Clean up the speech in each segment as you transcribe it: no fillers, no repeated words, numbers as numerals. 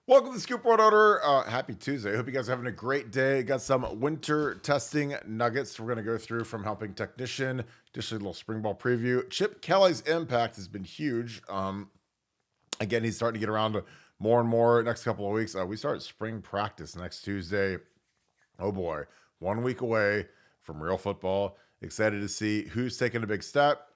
Welcome to the Scoop World Order. Happy Tuesday. I hope you guys are having a great day. Got some winter testing nuggets we're going to go through from helping technician. Just a little spring ball preview. Chip Kelly's impact has been huge. Again, he's starting to get around to more and more next couple of weeks. We start spring practice next Tuesday. Oh boy, 1 week away from real football. Excited to see who's taking a big step,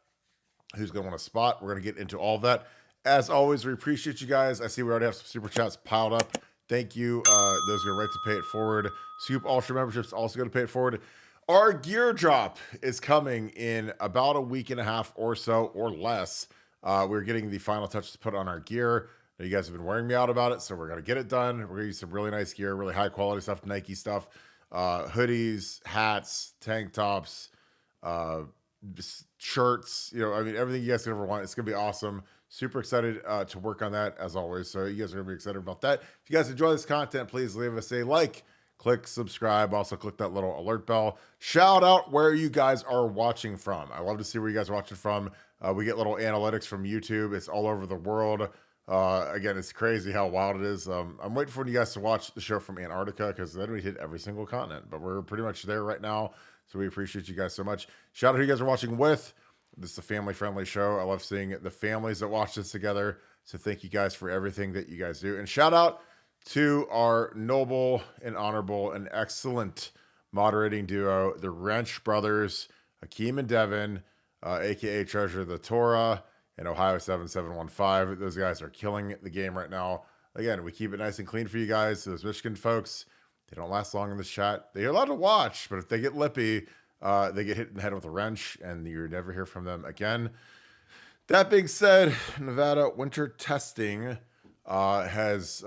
who's going to want a spot. We're going to get into all of that. As always, we appreciate you guys. I see we already have some super chats piled up. Thank you. Those are right to pay it forward. Scoop Ultra memberships also going to pay it forward. Our gear drop is coming in about a week and a half or so or less. We're getting the final touches put on our gear. You guys have been wearing me out about it, so we're going to get it done. We're going to use some really nice gear, really high quality stuff, Nike stuff, hoodies, hats, tank tops, shirts, everything you guys can ever want. It's going to be awesome. Super excited to work on that as always. So you guys are going to be excited about that. If you guys enjoy this content, please leave us a like, click subscribe. Also click that little alert bell. Shout out where you guys are watching from. I love to see where you guys are watching from. We get little analytics from YouTube. It's all over the world. Again, it's crazy how wild it is. I'm waiting for you guys to watch the show from Antarctica because then we hit every single continent, but we're pretty much there right now. So we appreciate you guys so much. Shout out who you guys are watching with. This is a family-friendly show. I love seeing the families that watch this together. So thank you guys for everything that you guys do. And shout out to our noble and honorable and excellent moderating duo, the Wrench brothers, Hakeem and Devin, a.k.a. Treasure of the Torah, and Ohio 7715. Those guys are killing the game right now. Again, we keep it nice and clean for you guys. Those Michigan folks, they don't last long in this chat. They're allowed to watch, but if they get lippy, they get hit in the head with a wrench, and you never hear from them again. That being said, Nevada winter testing has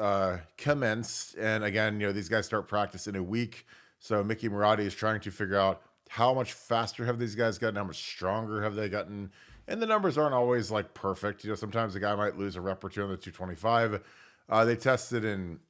commenced, and again, these guys start practice in a week. So Mickey Marotti is trying to figure out how much faster have these guys gotten, how much stronger have they gotten, and the numbers aren't always like perfect. Sometimes a guy might lose a rep or two on the 225. They tested in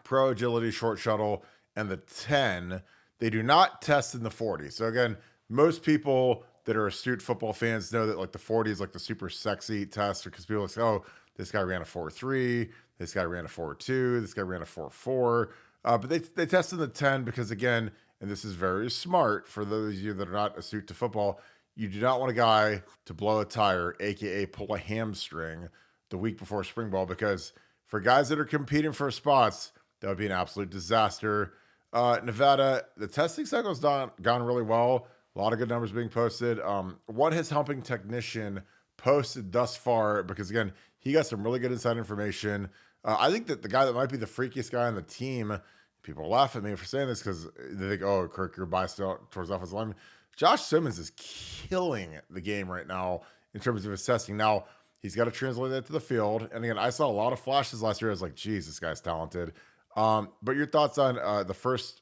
pro agility, short shuttle, and the 10. They do not test in the 40. So again, most people that are astute football fans know that like the 40 is like the super sexy test because people say, oh, this guy ran a 4.3, this guy ran a 4.2, this guy ran a 4.4. But they test in the 10 because again, and this is very smart for those of you that are not astute to football, you do not want a guy to blow a tire, aka pull a hamstring the week before spring ball, because for guys that are competing for spots, that would be an absolute disaster. Nevada, the testing cycle's gone really well. A lot of good numbers being posted. What has helping technician posted thus far? Because again, he got some really good inside information. I think that the guy that might be the freakiest guy on the team, people laugh at me for saying this because they think, oh, Kirk, you're biased out towards offensive lineman. Josh Simmons is killing the game right now in terms of his testing. Now, he's got to translate that to the field. And again, I saw a lot of flashes last year. I was like, geez, this guy's talented. But your thoughts on the first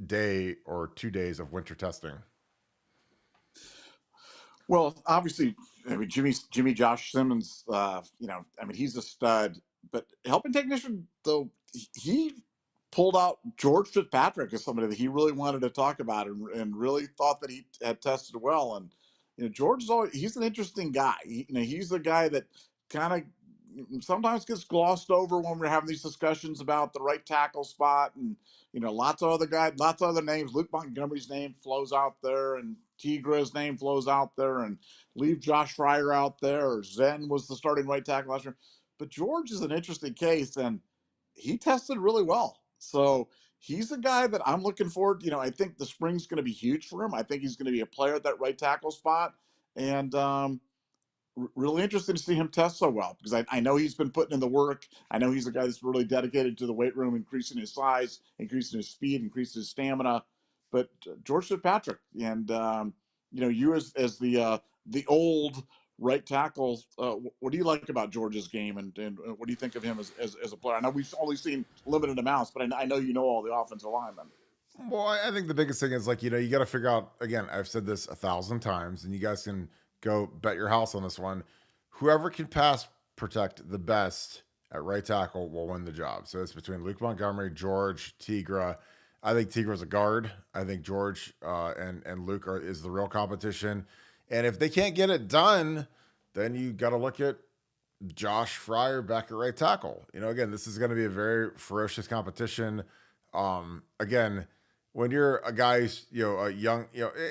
day or 2 days of winter testing? Well, obviously, Jimmy Josh Simmons, he's a stud. But helping technician, though, he pulled out George Fitzpatrick as somebody that he really wanted to talk about and really thought that he had tested well. And George he's an interesting guy. He's the guy that kind of sometimes gets glossed over when we're having these discussions about the right tackle spot, and lots of other guys, lots of other names. Luke Montgomery's name flows out there, and Tigra's name flows out there, and leave Josh Fryer out there, or Zen was the starting right tackle last year. But George is an interesting case, and he tested really well. So he's a guy that I'm looking forward. I think the spring's going to be huge for him. I think he's going to be a player at that right tackle spot, and really interested to see him test so well, because I know he's been putting in the work. I know he's a guy that's really dedicated to the weight room, increasing his size, increasing his speed, increasing his stamina. But George Fitzpatrick, and you as the old right tackle, what do you like about George's game, and what do you think of him as a player? I know we've only seen limited amounts, but I know all the offensive linemen. Well, I think the biggest thing is you got to figure out, again, I've said this 1,000 times, and you guys can go bet your house on this one. Whoever can pass protect the best at right tackle will win the job. So it's between Luke Montgomery, George, Tigra. I think Tigra's a guard. I think George and Luke is the real competition. And if they can't get it done, then you got to look at Josh Fryer back at right tackle. Again, this is going to be a very ferocious competition. Again, when you're a guy who's, a young,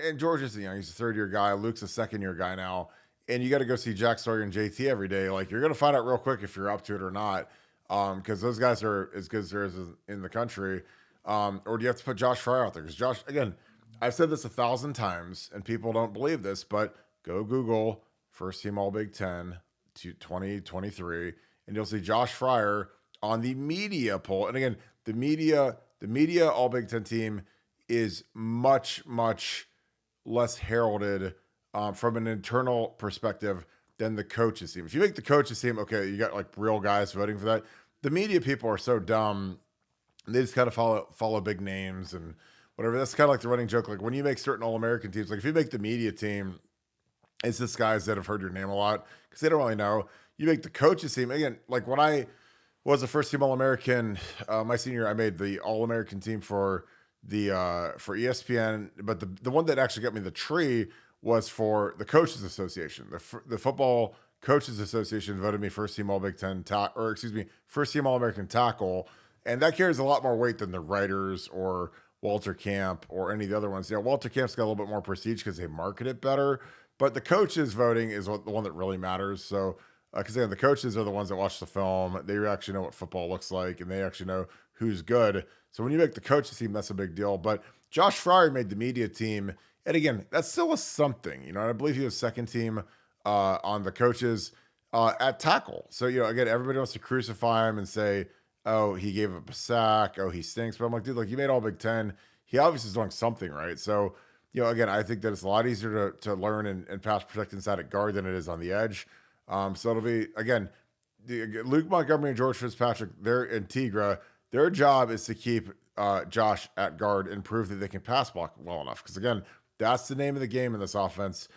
and George isn't young, he's a third-year guy. Luke's a second-year guy now. And you got to go see Jack Sawyer and JT every day. Like, you're going to find out real quick if you're up to it or not. Because those guys are as good as there is in the country. Or do you have to put Josh Fryer out there? Because Josh, again, I've said this 1,000 times, and people don't believe this, but go Google first team All Big Ten 2023, and you'll see Josh Fryer on the media poll. And again, the media All Big Ten team is much, much less heralded from an internal perspective than the coaches team. If you make the coaches team, okay, you got like real guys voting for that. The media people are so dumb. They just kind of follow big names and whatever. That's kind of like the running joke. Like when you make certain All-American teams, like if you make the media team, it's just guys that have heard your name a lot because they don't really know. You make the coaches team. Again, like when I was a first team All-American, my senior year, I made the All-American team for ESPN. But the one that actually got me the tree was for the Coaches Association. The Football Coaches Association voted me first team All-Big Ten first team All-American tackle. And that carries a lot more weight than the writers or Walter Camp or any of the other ones. Walter Camp's got a little bit more prestige because they market it better. But the coaches voting is the one that really matters. So, because again, the coaches are the ones that watch the film. They actually know what football looks like, and they actually know who's good. So when you make the coaches team, that's a big deal. But Josh Fryer made the media team. And again, that's still a something. And I believe he was second team on the coaches at tackle. So, again, everybody wants to crucify him and say, oh, he gave up a sack. Oh, he stinks. But I'm like, dude, like you made All Big Ten. He obviously is doing something right. So, again, I think that it's a lot easier to learn and pass protect inside at guard than it is on the edge. So it'll be, again, Luke Montgomery and George Fitzpatrick, and Tigra, their job is to keep Josh at guard and prove that they can pass block well enough. Because, again, that's the name of the game in this offense.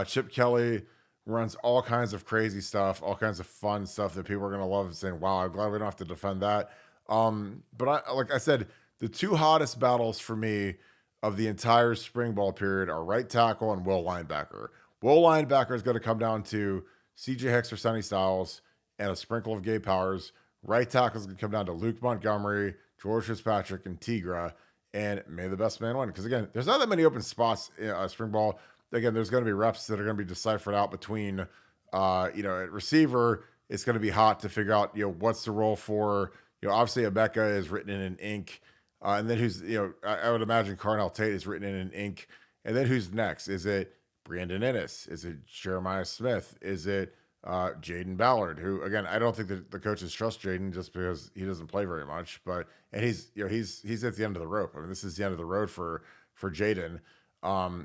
Chip Kelly runs all kinds of crazy stuff, all kinds of fun stuff that people are going to love saying, wow, I'm glad we don't have to defend that. But like I said, the two hottest battles for me of the entire spring ball period are right tackle and will linebacker. Will linebacker is going to come down to CJ Hicks or Sonny Styles and a sprinkle of Gabe Powers. Right tackle is going to come down to Luke Montgomery, George Fitzpatrick, and Tigra. And may the best man win. Because again, there's not that many open spots in spring ball. Again, there's going to be reps that are going to be deciphered out between, at receiver. It's going to be hot to figure out, what's the role for, obviously Abeka is written in ink. And then who's, I would imagine Carnell Tate is written in ink. And then who's next? Is it Brandon Ennis? Is it Jeremiah Smith? Is it Jaden Ballard? Who, again, I don't think that the coaches trust Jaden just because he doesn't play very much. But and he's at the end of the rope. I mean, this is the end of the road for Jaden.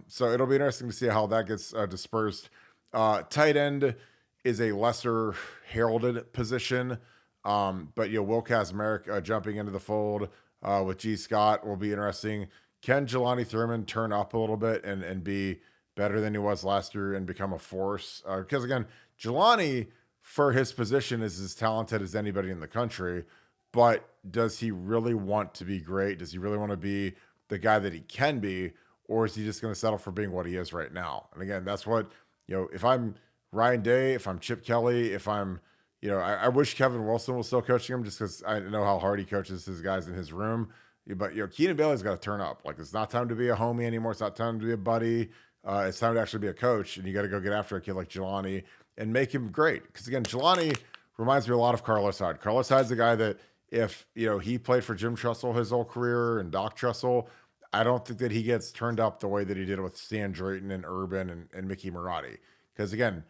So it'll be interesting to see how that gets dispersed. Tight end is a lesser heralded position. But Will Kazmarek jumping into the fold with G. Scott will be interesting. Can Galani Thurman turn up a little bit and be better than he was last year and become a force? Because again, Galani for his position is as talented as anybody in the country, but does he really want to be great? Does he really want to be the guy that he can be? Or is he just going to settle for being what he is right now? And again, that's what, if I'm Ryan Day, if I'm Chip Kelly, if I'm, I wish Kevin Wilson was still coaching him just because I know how hard he coaches his guys in his room. But, Keenan Bailey's got to turn up. Like, it's not time to be a homie anymore. It's not time to be a buddy. It's time to actually be a coach. And you got to go get after a kid like Galani and make him great. Because, again, Galani reminds me a lot of Carlos Hyde. Carlos Hyde's the guy that if, he played for Jim Tressel his whole career and Doc Tressel, I don't think that he gets turned up the way that he did with Stan Drayton and Urban and Mickey Marotti. Because, again,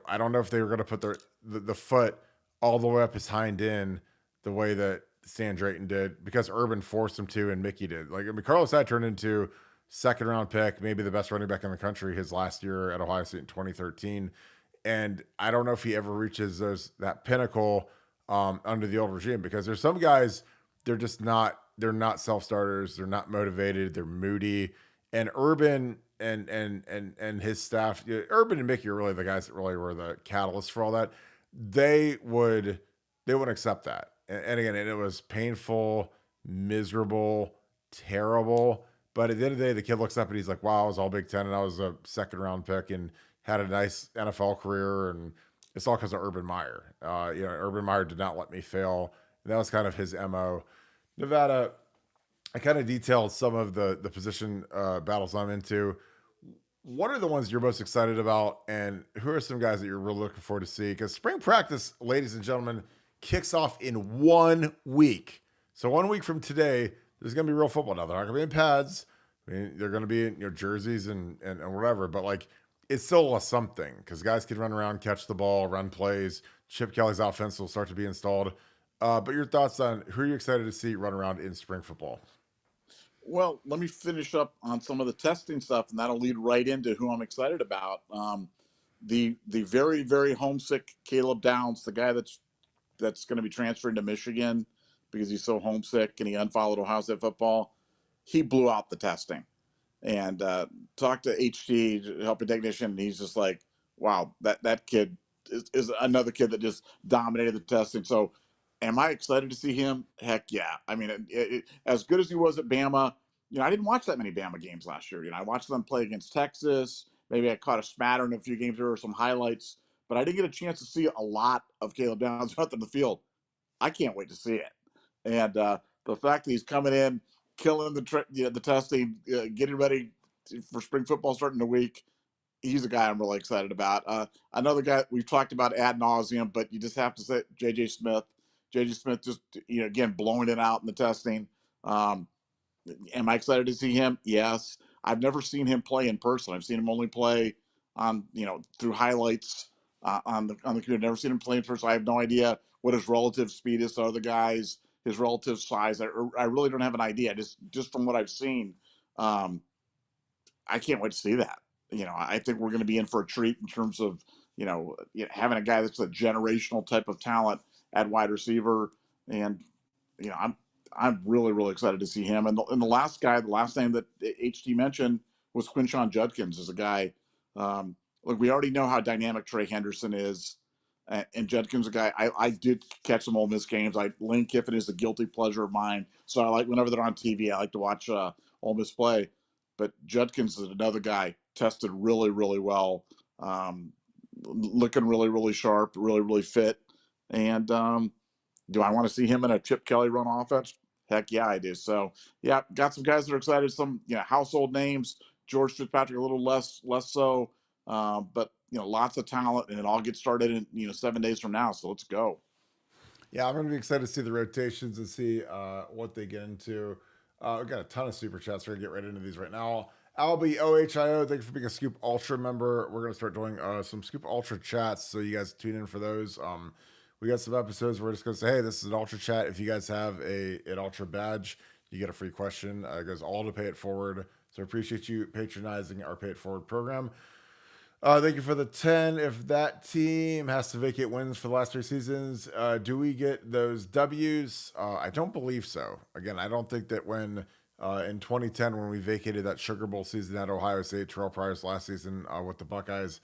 I don't know if they were going to put the foot all the way up his hind end the way that Stan Drayton did because Urban forced him to and Mickey did. Like, I mean, Carlos Hyde turned into second round pick, maybe the best running back in the country his last year at Ohio State in 2013. And I don't know if he ever reaches that pinnacle under the old regime because there's some guys, they're not self-starters. They're not motivated. They're moody. And Urban and his staff, Urban and Mickey are really the guys that really were the catalyst for all that. They wouldn't accept that. And again, it was painful, miserable, terrible. But at the end of the day, the kid looks up and he's like, wow, I was all Big Ten and I was a second round pick and had a nice NFL career and it's all because of Urban Meyer. Urban Meyer did not let me fail. And that was kind of his MO. Nevada, I kind of detailed some of the position battles I'm into. What are the ones you're most excited about, and who are some guys that you're really looking forward to see? Because spring practice, ladies and gentlemen, kicks off in 1 week. So 1 week from today, there's going to be real football. Now they're not going to be in pads. I mean, they're going to be in jerseys and whatever. But like, it's still a something because guys can run around, catch the ball, run plays. Chip Kelly's offense will start to be installed. But your thoughts on who are you excited to see run around in spring football? Well, let me finish up on some of the testing stuff, and that'll lead right into who I'm excited about. The very very homesick Caleb Downs, the guy that's going to be transferring to Michigan because he's so homesick and he unfollowed Ohio State football. He blew out the testing, and talked to HT, helping technician, and he's just like, wow, that kid is another kid that just dominated the testing. So, am I excited to see him? Heck yeah. I mean, as good as he was at Bama, I didn't watch that many Bama games last year. I watched them play against Texas. Maybe I caught a smattering of a few games or some highlights, but I didn't get a chance to see a lot of Caleb Downs out in the field. I can't wait to see it. And the fact that he's coming in, killing the testing, getting ready for spring football starting the week, he's a guy I'm really excited about. Another guy we've talked about ad nauseum, but you just have to say J.J. Smith. J.J. Smith just, again, blowing it out in the testing. Um, Am I excited to see him? Yes. I've never seen him play in person. I've seen him only play on, through highlights on the computer. Never seen him play in person. I have no idea what his relative speed is to other guys, his relative size. I really don't have an idea. Just from what I've seen, um, I can't wait to see that. I think we're going to be in for a treat in terms of having a guy that's a generational type of talent at wide receiver, and I'm really really excited to see him. And the last guy, the last name that HT mentioned was Quinshon Judkins, is a guy. Look, we already know how dynamic Trey Henderson is, and Judkins, a guy I did catch some Ole Miss games. Lane Kiffin is a guilty pleasure of mine, so I like whenever they're on TV. I like to watch Ole Miss play. But Judkins is another guy tested really really well, looking really really sharp, really really fit, and do I want to see him in a Chip Kelly run offense? Heck yeah, I do. So yeah, got some guys that are excited. Some household names. George Fitzpatrick a little less so, but lots of talent, and it all gets started in 7 days from now. So let's go. Yeah, I'm going to be excited to see the rotations and see what they get into. We've got a ton of super chats. We're going to get right into these right now. Albie OHIO, thank you for being a Scoop Ultra member. We're going to start doing some Scoop Ultra chats, so you guys tune in for those. We got some episodes where we're just going to say, hey, this is an Ultra chat. If you guys have an Ultra badge, you get a free question. It goes all to Pay It Forward. So I appreciate you patronizing our Pay It Forward program. Thank you for the 10. If that team has to vacate wins for the last 3 seasons, do we get those W's? I don't believe so. Again, I don't think that when in 2010, when we vacated that Sugar Bowl season at Ohio State, Terrell Pryor's last season with the Buckeyes,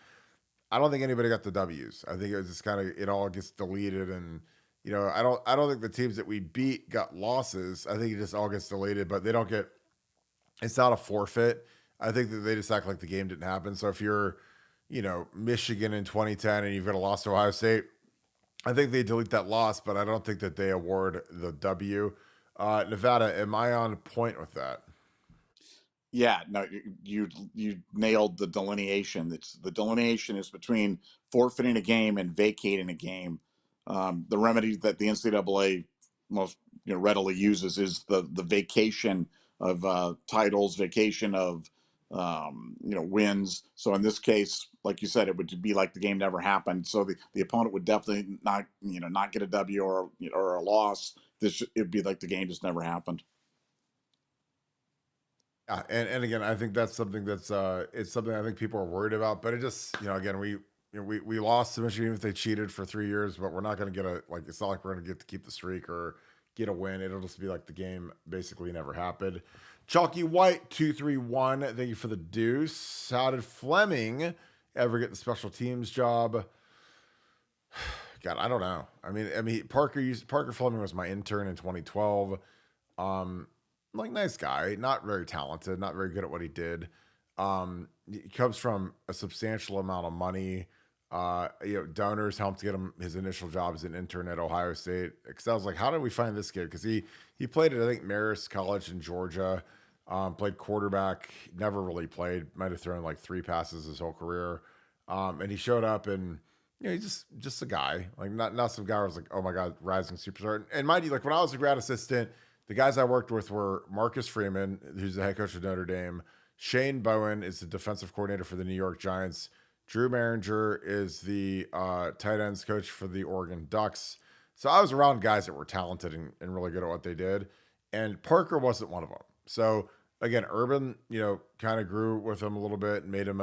I don't think anybody got the W's. I think it was just kind of, it all gets deleted, and I don't think the teams that we beat got losses. I think it just all gets deleted, but they don't get. It's not a forfeit. I think that they just act like the game didn't happen. So if you're Michigan in 2010 and you've got a loss to Ohio State, I think they delete that loss, but I don't think that they award the W. Nevada, am I on point with that? Yeah, no, you nailed the delineation. The delineation is between forfeiting a game and vacating a game. The remedy that the NCAA most readily uses is the vacation of titles, vacation of wins. So in this case, like you said, it would be like the game never happened. So the opponent would definitely not get a W or a loss. It'd be like the game just never happened. Yeah, and again, I think that's something that's it's something I think people are worried about. But it just again we lost to Michigan if they cheated for 3 years, but we're not going to get it's not like we're going to get to keep the streak or get a win. It'll just be like the game basically never happened. Chalky White 231, thank you for the deuce. How did Fleming ever get the special teams job? God, I don't know. I mean, Parker Fleming was my intern in 2012. Nice guy, not very talented, not very good at what he did. He comes from a substantial amount of money. Donors helped get him his initial job as an intern at Ohio State. Because I was like, how did we find this kid? Because he played at, I think, Marist College in Georgia. Played quarterback, never really played. Might have thrown like 3 passes his whole career. And he showed up, and he's just a guy, like not some guy who was like, oh my god, rising superstar. And mind you, like when I was a grad assistant, the guys I worked with were Marcus Freeman, who's the head coach of Notre Dame. Shane Bowen is the defensive coordinator for the New York Giants. Drew Maringer is the tight ends coach for the Oregon Ducks. So I was around guys that were talented and really good at what they did. And Parker wasn't one of them. So again, Urban, kind of grew with him a little bit and made him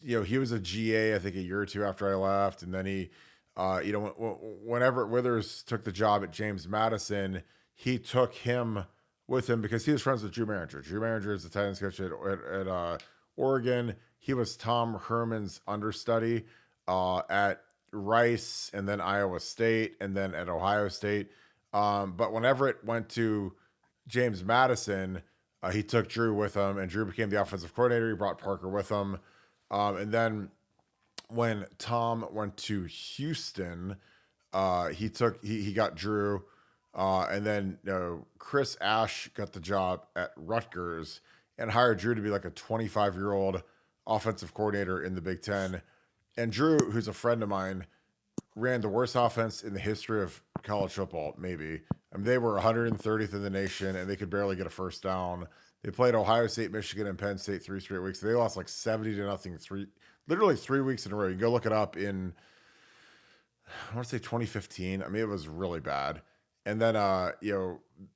he was a GA, I think, a year or two after I left. And then he, when Everett Withers took the job at James Madison, he took him with him because he was friends with Drew Maringer. Drew Maringer is the tight ends coach at Oregon. He was Tom Herman's understudy at Rice and then Iowa State and then at Ohio State. But when Everett went to James Madison, he took Drew with him, and Drew became the offensive coordinator. He brought Parker with him. And then when Tom went to Houston, he got Drew. And then Chris Ash got the job at Rutgers and hired Drew to be like a 25-year-old offensive coordinator in the Big Ten. And Drew, who's a friend of mine, ran the worst offense in the history of college football, maybe. I mean, they were 130th in the nation, and they could barely get a first down. They played Ohio State, Michigan, and Penn State 3 straight weeks. They lost like 70-0, literally 3 weeks in a row. You can go look it up in, I want to say 2015. I mean, it was really bad. And then,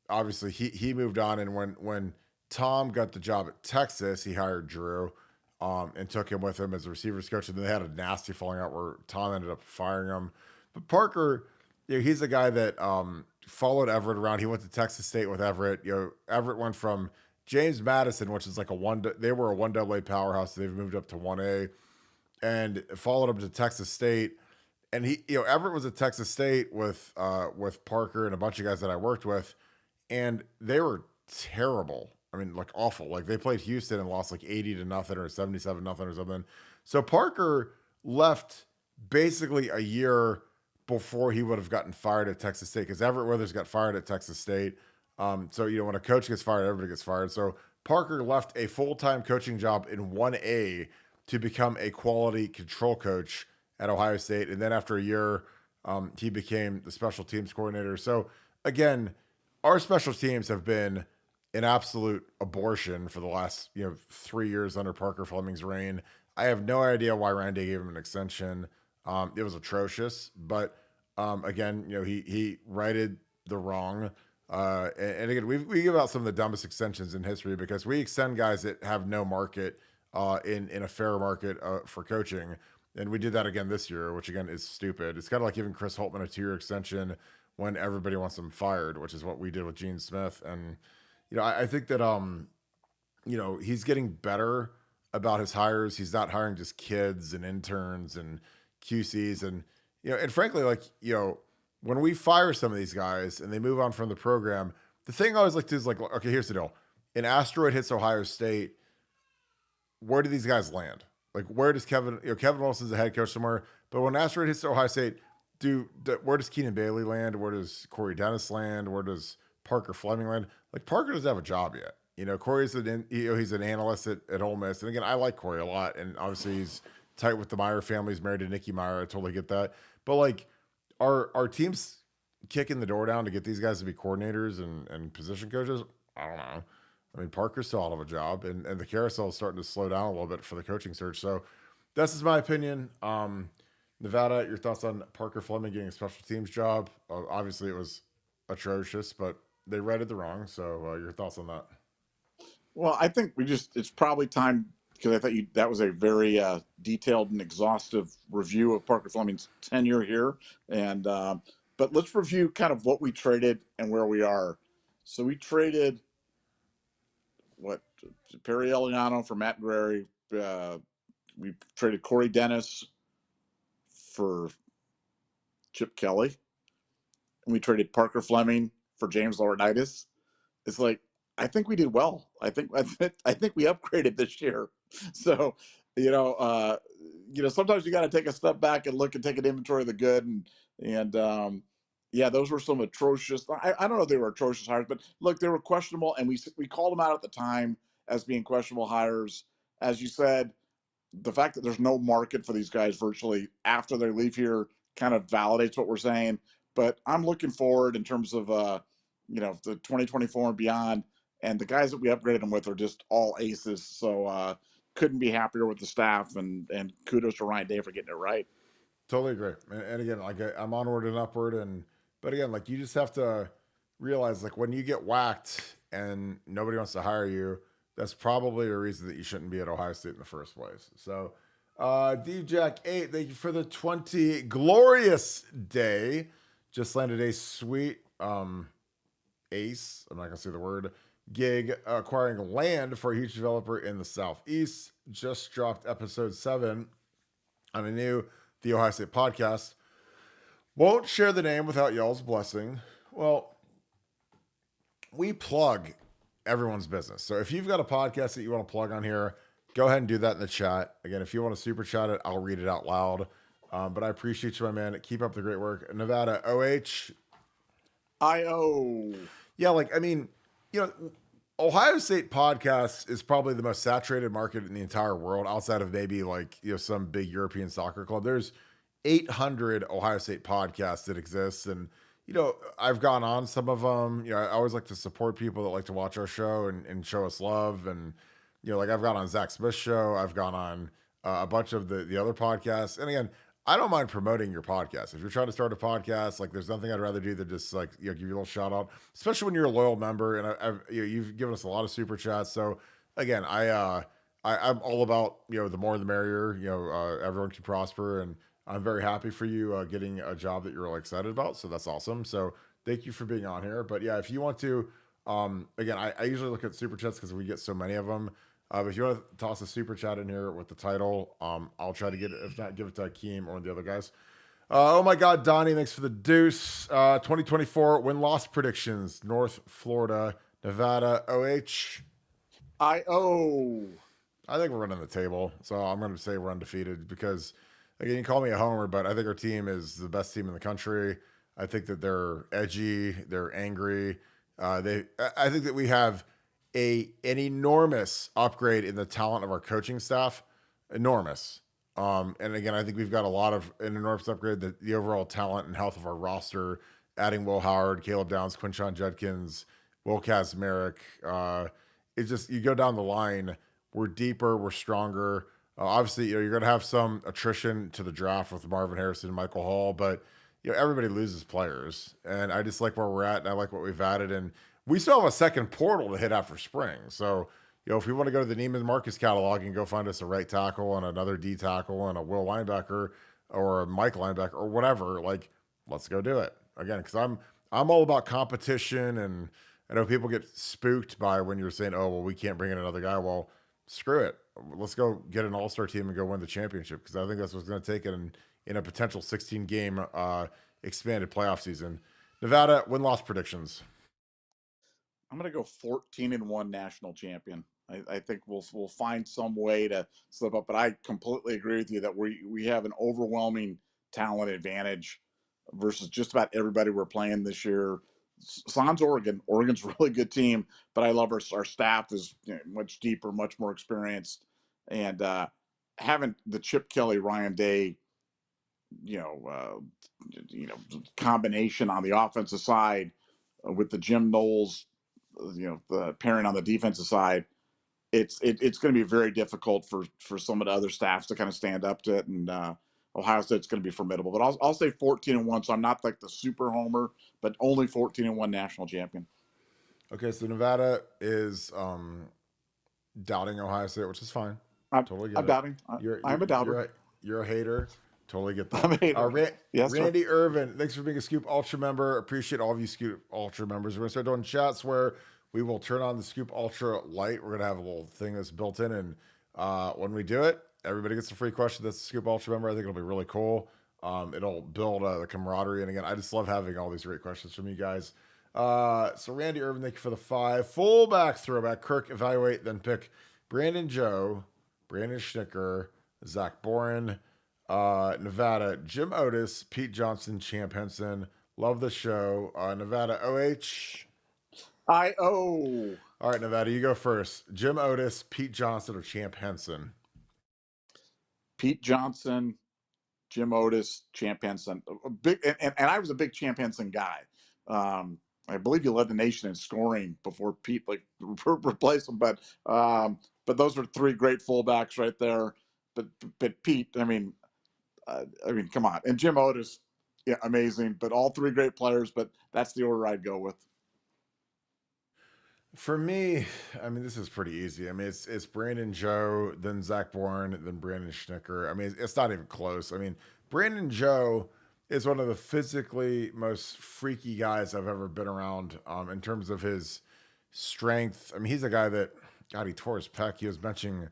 obviously he moved on. And when Tom got the job at Texas, he hired Drew and took him with him as a receivers coach. And then they had a nasty falling out where Tom ended up firing him. But Parker, he's a guy that followed Everett around. He went to Texas State with Everett. Everett went from James Madison, which is like they were a 1AA powerhouse. They've moved up to 1A and followed him to Texas State. And he, Everett was at Texas State with Parker and a bunch of guys that I worked with, and they were terrible. I mean, like awful. Like they played Houston and lost like 80-0 or 77-0 or something. So Parker left basically a year before he would have gotten fired at Texas State, because Everett Withers got fired at Texas State. So when a coach gets fired, everybody gets fired. So Parker left a full-time coaching job in 1A to become a quality control coach at Ohio State. And then after a year, he became the special teams coordinator. So again, our special teams have been an absolute abortion for the last 3 years under Parker Fleming's reign. I have no idea why Randy gave him an extension. It was atrocious, but again, he righted the wrong. And again, we give out some of the dumbest extensions in history because we extend guys that have no market in a fair market for coaching. And we did that again this year, which again is stupid. It's kind of like giving Chris Holtman a 2-year extension when everybody wants him fired, which is what we did with Gene Smith. And I think that he's getting better about his hires. He's not hiring just kids and interns and QCs, and and frankly, like when we fire some of these guys and they move on from the program, the thing I always like to do is like, okay, here's the deal: an asteroid hits Ohio State. Where do these guys land? Like, where does Kevin Wilson's the head coach somewhere, but when an asteroid hits Ohio State, where does Keenan Bailey land? Where does Corey Dennis land? Where does Parker Fleming land? Like, Parker doesn't have a job yet. Corey's he's an analyst at Ole Miss. And again, I like Corey a lot. And obviously he's tight with the Meyer family. He's married to Nikki Meyer. I totally get that. But like, our teams kicking the door down to get these guys to be coordinators and position coaches? I don't know. I mean, Parker's still out of a job, and the carousel is starting to slow down a little bit for the coaching search. So that's just my opinion. Nevada, your thoughts on Parker Fleming getting a special teams job? Obviously, it was atrocious, but they righted the wrong. So your thoughts on that? Well, I think it's probably time, because I thought that was a very detailed and exhaustive review of Parker Fleming's tenure here. And but let's review kind of what we traded and where we are. So we traded Perry Eliano for Matt Guerrieri. We traded Corey Dennis for Chip Kelly, and we traded Parker Fleming for James Laurinaitis. It's like, I think we did well. I think we upgraded this year. So you know, sometimes you got to take a step back and look and take an inventory of the good. Yeah, those were some atrocious. I don't know if they were atrocious hires, but look, they were questionable, and we called them out at the time as being questionable hires. As you said, the fact that there's no market for these guys virtually after they leave here kind of validates what we're saying. But I'm looking forward in terms of the 2024 and beyond, and the guys that we upgraded them with are just all aces. So couldn't be happier with the staff, and kudos to Ryan Day for getting it right. Totally agree. And again, like I'm onward and upward, but again, like you just have to realize, like when you get whacked and nobody wants to hire you, that's probably a reason that you shouldn't be at Ohio State in the first place. So, D Jack 8, thank you for the 20 glorious day. Just landed a sweet ace. I'm not gonna say the word gig acquiring land for a huge developer in the southeast. Just dropped episode 7 on a new The Ohio State podcast. Won't share the name without y'all's blessing. Well, we plug everyone's business. So if you've got a podcast that you want to plug on here, go ahead and do that in the chat. Again, if you want to super chat it, I'll read it out loud. But I appreciate you, my man. Keep up the great work. Nevada OH. IO. Yeah, like, I mean, Ohio State podcast is probably the most saturated market in the entire world outside of maybe like, some big European soccer club. There's 800 Ohio State podcasts that exist. And, I've gone on some of them. I always like to support people that like to watch our show and show us love. And, like I've gone on Zach Smith's show. I've gone on a bunch of the other podcasts. And again, I don't mind promoting your podcast. If you're trying to start a podcast, like there's nothing I'd rather do than just like, give you a little shout out, especially when you're a loyal member. And you've given us a lot of super chats. So again, I'm all about, the more the merrier, everyone can prosper. And I'm very happy for you getting a job that you're really excited about. So that's awesome. So thank you for being on here. But yeah, if you want to, again, I usually look at super chats because we get so many of them. But if you want to toss a super chat in here with the title, I'll try to get it. If not, give it to Akeem or one of the other guys. Oh my God, Donnie, thanks for the deuce. 2024 win-loss predictions. North Florida, Nevada, OH. IO. I think we're running the table. So I'm going to say we're undefeated because, again, you can call me a homer, but I think our team is the best team in the country. I think that they're edgy. They're angry. I think that we have an enormous upgrade in the talent of our coaching staff. Enormous. And again, I think we've got an enormous upgrade, the overall talent and health of our roster, adding Will Howard, Caleb Downs, Quinshon Judkins, Will Kazmarek. It's just, you go down the line, we're deeper, we're stronger. Obviously, you're going to have some attrition to the draft with Marvin Harrison and Michael Hall, but everybody loses players. And I just like where we're at, and I like what we've added. And we still have a second portal to hit after spring. So, if we want to go to the Neiman Marcus catalog and go find us a right tackle and another D tackle and a Will linebacker or a Mike linebacker or whatever, like, let's go do it again. Because I'm all about competition, and I know people get spooked by when you're saying, "Oh, well, we can't bring in another guy." Well, screw it. Let's go get an all-star team and go win the championship, because I think that's what's going to take it in a potential 16-game expanded playoff season. Nevada win-loss predictions. I'm going to go 14-1 national champion. I think we'll find some way to slip up, but I completely agree with you that we have an overwhelming talent advantage versus just about everybody we're playing this year. Sans Oregon. Oregon's a really good team, but I love our staff is much deeper, much more experienced, and having the Chip Kelly, Ryan Day, combination on the offensive side with the Jim Knowles, the pairing on the defensive side, it's going to be very difficult for some of the other staffs to kind of stand up to it. And Ohio State's going to be formidable. But I'll say 14-1, so I'm not like the super homer, but only 14-1 national champion. Okay, so Nevada is doubting Ohio State, which is fine. Totally get I'm it. doubting. I'm a doubter. You're a hater. Totally get that. I'm a hater. Yes, Randy Irvin, thanks for being a Scoop Ultra member. Appreciate all of you Scoop Ultra members. We're going to start doing chats where we will turn on the Scoop Ultra Lite. We're going to have a little thing that's built in. And when we do it, everybody gets a free question that's a Scoop Ultra member. I think it'll be really cool. It'll build the camaraderie. And again, I just love having all these great questions from you guys. So Randy Irvin, thank you for the 5. Fullback throwback. Kirk, evaluate, then pick Brandon Joe, Brandon Schnicker, Zach Boren, Nevada, Jim Otis, Pete Johnson, Champ Henson. Love the show. Nevada, OH. I-O. All right, Nevada, you go first. Jim Otis, Pete Johnson, or Champ Henson? Pete Johnson, Jim Otis, Champ Henson. A big, and I was a big Champ Henson guy. I believe he led the nation in scoring before Pete replaced him. But those are three great fullbacks right there. But Pete, I mean, come on. And Jim Otis, yeah, amazing. But all three great players. But that's the order I'd go with. For me, I mean, this is pretty easy. I mean, it's Brandon Joe, then Zach Bourne, then Brandon Schnicker. I mean, it's not even close. I mean, Brandon Joe is one of the physically most freaky guys I've ever been around in terms of his strength. I mean, he's a guy that, God, he tore his pec. He was benching,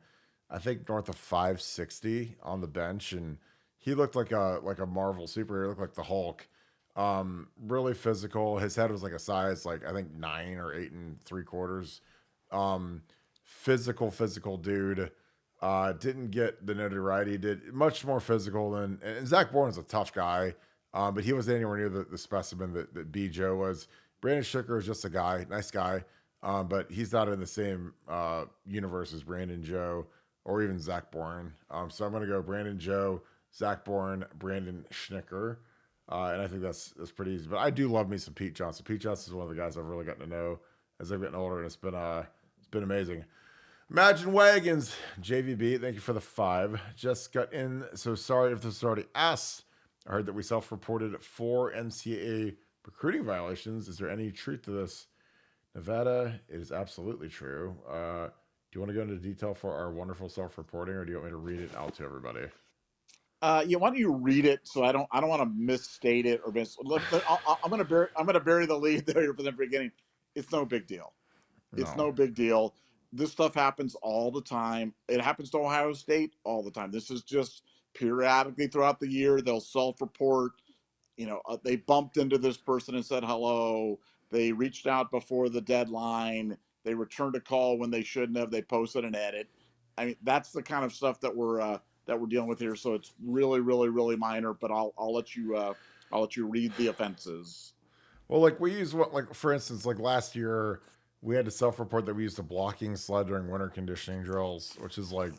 I think, north of 560 on the bench, and he looked like a Marvel superhero. He looked like the Hulk. Really physical. His head was like a size, like I think 9 or 8 3/4. Physical dude. Didn't get the notoriety. Did much more physical and Zach Bourne is a tough guy. But he wasn't anywhere near the specimen that B. Joe was. Brandon Schnicker is just a guy, nice guy. But he's not in the same universe as Brandon Joe or even Zach Bourne. So I'm gonna go Brandon Joe, Zach Bourne, Brandon Schnicker. And I think that's pretty easy. But I do love me some Pete Johnson. Pete Johnson is one of the guys I've really gotten to know as I've gotten older, and it's been amazing. Imagine Wagons, JVB, thank you for the 5. Just got in, so sorry if this is already asked. I heard that we self-reported 4 NCAA recruiting violations. Is there any truth to this? Nevada, it is absolutely true. Do you want to go into detail for our wonderful self-reporting, or do you want me to read it out to everybody? Yeah, why don't you read it so I don't want to misstate it or I'm gonna bury the lead there from the beginning. It's no big deal. It's no big deal. This stuff happens all the time. It happens to Ohio State all the time. This is just periodically throughout the year. They'll self-report. They bumped into this person and said hello. They reached out before the deadline. They returned a call when they shouldn't have. They posted an edit. I mean, that's the kind of stuff that we're dealing with here. So it's really, really, really minor. But I'll let you read the offenses. Well, like we use for instance, like last year, we had to self-report that we used a blocking sled during winter conditioning drills, which is like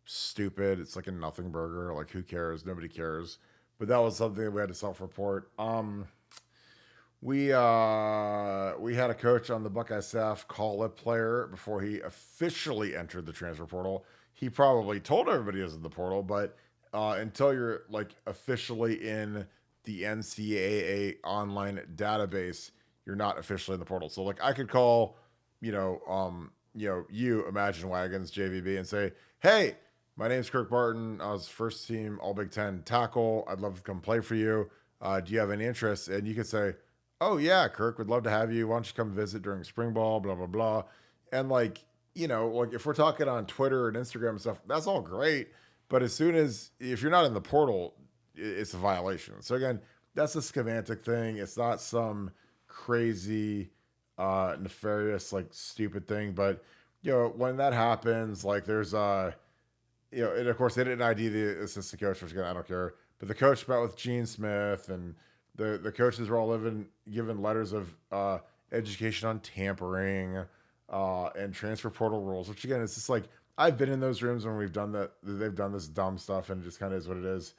stupid. It's like a nothing burger. Like who cares? Nobody cares. But that was something that we had to self-report. We had a coach on the Buckeye staff call a player before he officially entered the transfer portal. He probably told everybody he was in the portal, but until you're like officially in the NCAA online database, you're not officially in the portal. So like I could call, you Imagine Wagons JVB and say, hey, my name's Kirk Barton. I was first team All Big Ten tackle. I'd love to come play for you. Do you have any interest? And you could say, oh yeah, Kirk, would love to have you. Why don't you come visit during spring ball, blah, blah, blah. And like if we're talking on Twitter and Instagram and stuff, that's all great. But if you're not in the portal, it's a violation. So again, that's a semantic thing. It's not some crazy, nefarious, like stupid thing. But, when that happens, like there's and of course they didn't ID the assistant coach, which again, I don't care. But the coach met with Gene Smith and the coaches were all given letters of education on tampering and transfer portal rules, which again, it's just like, I've been in those rooms when we've done that. They've done this dumb stuff and it just kind of is what it is.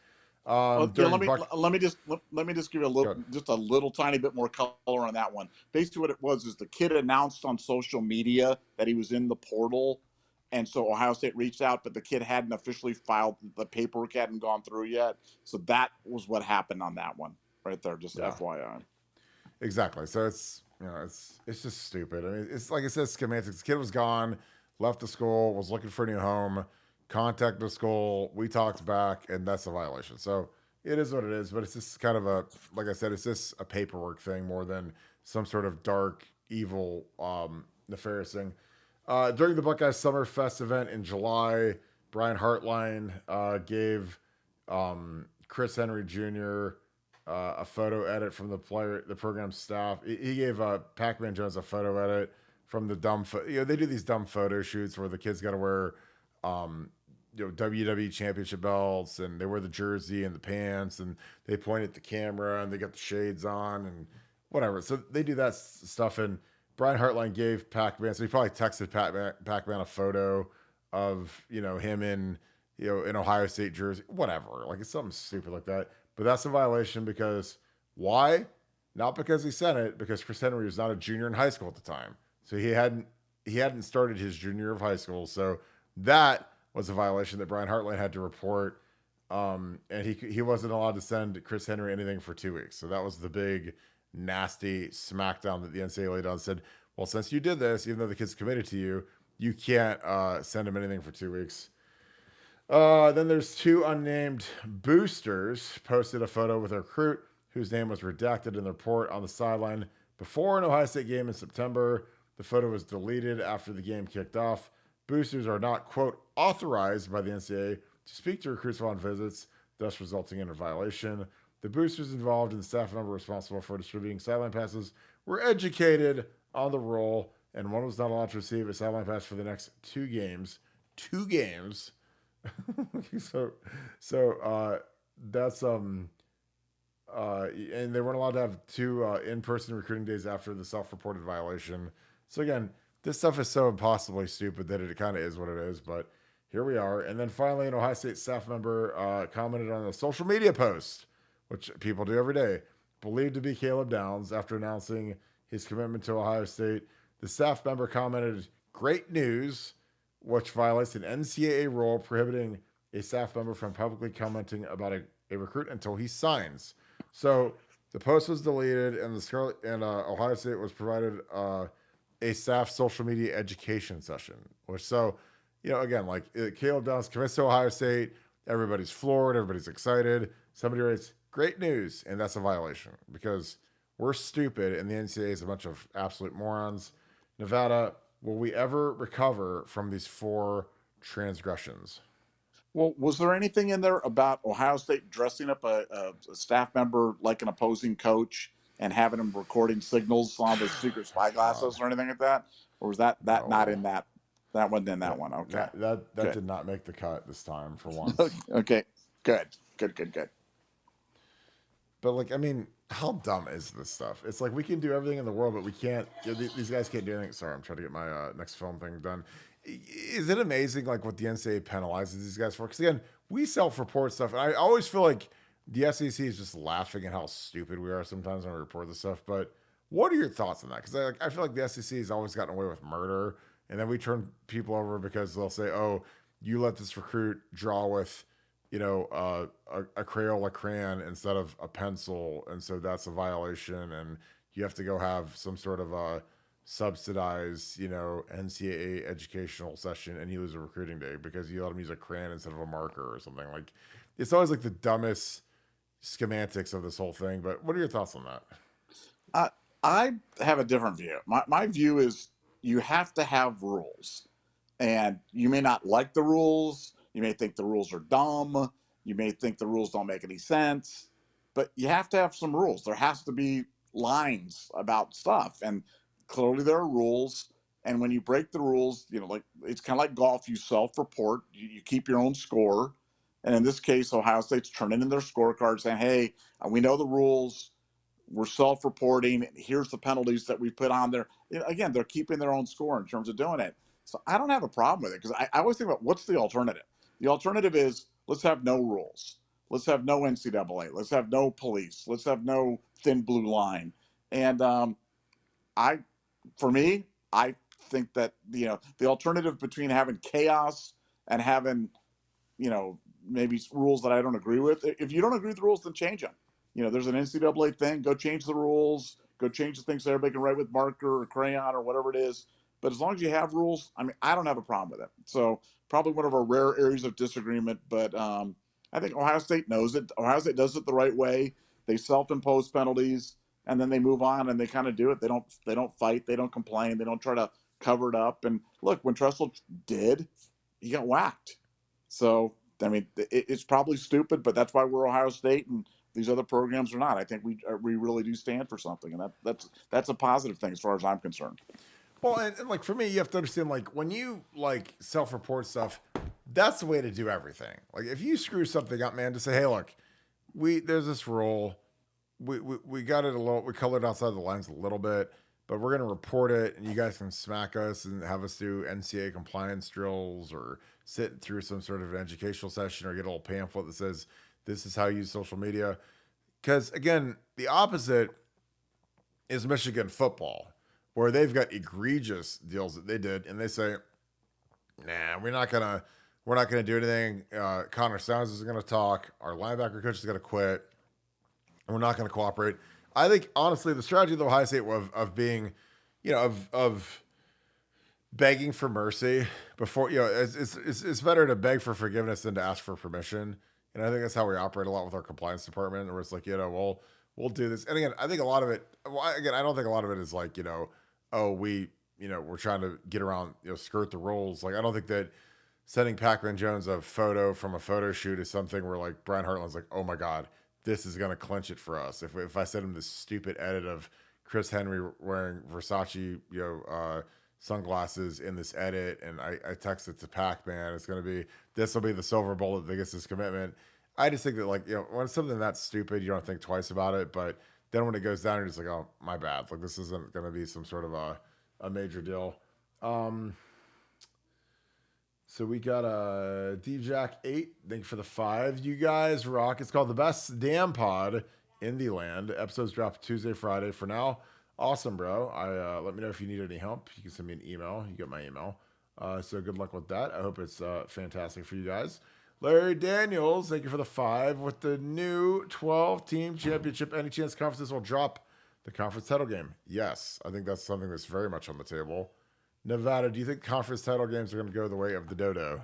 Let me just give you a little tiny bit more color on that one. Basically what it was is the kid announced on social media that he was in the portal. And so Ohio State reached out, but the kid hadn't officially filed, the paperwork hadn't gone through yet. So that was what happened on that one right there. Just FYI. Exactly. So it's just stupid. I mean, it's like I said, semantics. The kid was gone, left the school, was looking for a new home, contacted the school. We talked back, and that's a violation. So it is what it is. But it's just kind of like I said, it's just a paperwork thing more than some sort of dark, evil, nefarious thing. During the Buckeye Summer Fest event in July, Brian Hartline gave Chris Henry Jr. A photo edit from the program staff. He gave Pac-Man Jones a photo edit from the dumb. They do these dumb photo shoots where the kids got to wear WWE championship belts, and they wear the jersey and the pants, and they point at the camera, and they got the shades on, and whatever. So they do that stuff. And Brian Hartline gave Pac-Man, so he probably texted Pac-Man a photo of him in in Ohio State jersey, whatever. Like it's something stupid like that. But that's a violation because why? Not because he sent it, because Chris Henry was not a junior in high school at the time, so he hadn't started his junior year of high school. So that was a violation that Brian Hartline had to report. And he wasn't allowed to send Chris Henry anything for 2 weeks. So that was the big nasty smackdown that the NCAA laid down and said, well, since you did this, even though the kid's committed to you, you can't send him anything for 2 weeks. Then there's two unnamed boosters posted a photo with a recruit whose name was redacted in the report on the sideline before an Ohio State game in September. The photo was deleted after the game kicked off. Boosters are not, quote, authorized by the NCAA to speak to recruits on visits, thus resulting in a violation. The boosters involved and the staff member responsible for distributing sideline passes were educated on the rule, and one was not allowed to receive a sideline pass for the next 2 games. 2 games. so that's and they weren't allowed to have 2 in-person recruiting days after the self-reported violation. So again, this stuff is so impossibly stupid that it kind of is what it is, but here we are. And then finally, an Ohio State staff member commented on a social media post, which people do every day, believed to be Caleb Downs after announcing his commitment to Ohio State. The staff member commented, "Great news," which violates an NCAA rule prohibiting a staff member from publicly commenting about a recruit until he signs. So the post was deleted, and Ohio State was provided a staff social media education session. Again, like Caleb Downs commits to Ohio State, everybody's floored, everybody's excited. Somebody writes, "Great news," and that's a violation because we're stupid, and the NCAA is a bunch of absolute morons. Nevada, will we ever recover from these 4 transgressions? Well, was there anything in there about Ohio State dressing up a staff member like an opposing coach and having him recording signals on the secret spy glasses or anything like that? Or was that No. not in that? That wasn't in that one. Okay. That did not make the cut this time for once. Okay. Good. But how dumb is this stuff? It's like we can do everything in the world, but we can't. These guys can't do anything. Sorry, I'm trying to get my next film thing done. Is it amazing what the NCAA penalizes these guys for? Because again, we self-report stuff, and I always feel like the SEC is just laughing at how stupid we are sometimes when we report this stuff. But what are your thoughts on that? Because I feel like the SEC has always gotten away with murder, and then we turn people over because they'll say, "Oh, you let this recruit draw with, a Crayola crayon instead of a pencil, and so that's a violation, and you have to go have some sort of a subsidized, NCAA educational session, and you lose a recruiting day because you let them use a crayon instead of a marker or something." It's always the dumbest schematics of this whole thing. But what are your thoughts on that? I have a different view. My view is you have to have rules, and you may not like the rules. You may think the rules are dumb. You may think the rules don't make any sense, but you have to have some rules. There has to be lines about stuff, and clearly there are rules. And when you break the rules, it's kind of like golf. You self-report. You keep your own score. And in this case, Ohio State's turning in their scorecard saying, "Hey, we know the rules. We're self-reporting. Here's the penalties that we put on there." Again, they're keeping their own score in terms of doing it. So I don't have a problem with it because I always think about what's the alternative. The alternative is let's have no rules. Let's have no NCAA. Let's have no police. Let's have no thin blue line. And for me, I think that the alternative between having chaos and having maybe rules that I don't agree with. If you don't agree with the rules, then change them. There's an NCAA thing. Go change the rules. Go change the things so everybody can write with marker or crayon or whatever it is. But as long as you have rules, I don't have a problem with it. So probably one of our rare areas of disagreement. But I think Ohio State knows it. Ohio State does it the right way. They self-impose penalties, and then they move on and they kind of do it. They don't fight. They don't complain. They don't try to cover it up. And look, when Tressel did, he got whacked. So it's probably stupid, but that's why we're Ohio State and these other programs are not. I think we really do stand for something, and that's a positive thing as far as I'm concerned. Well, and for me, you have to understand, when you self-report stuff, That's the way to do everything. Like if you screw something up, man, just say, hey, look, there's this rule. We got it a little, we colored outside the lines a little bit, but we're gonna report it, and you guys can smack us and have us do NCAA compliance drills or sit through some sort of an educational session or get a little pamphlet that says this is how you use social media. Because again, the opposite is Michigan football, where they've got egregious deals that they did, and they say, nah, we're not gonna do anything. Connor Sounds is gonna talk. Our linebacker coach is gonna quit, and we're not gonna cooperate. I think honestly, the strategy of the Ohio State of being, of begging for mercy before, it's better to beg for forgiveness than to ask for permission. And I think that's how we operate a lot with our compliance department, where it's like, we'll do this. And again, I think a lot of it, I don't think a lot of it is like, oh, we're trying to get around, skirt the rules. Like, I don't think that sending Pac-Man Jones a photo from a photo shoot is something where like Brian Hartland's like, oh my God, this is going to clinch it for us. If I send him this stupid edit of Chris Henry wearing Versace, sunglasses in this edit, and I text it to Pac-Man, this will be the silver bullet that gets this commitment. I just think that when it's something that's stupid, you don't think twice about it. But then when it goes down, you're just like, oh, my bad. Like this isn't going to be some sort of a major deal. So we got a D-Jack 8. Thank you for the 5. You guys rock. It's called The Best Damn Pod in the Land. Episodes drop Tuesday, Friday. For now, awesome, bro. Let me know if you need any help. You can send me an email. You get my email. So good luck with that. I hope it's fantastic for you guys. Larry Daniels, thank you for the 5. With the new 12-team championship, any chance conferences will drop the conference title game? Yes. I think that's something that's very much on the table. Nevada, do you think conference title games are going to go the way of the dodo?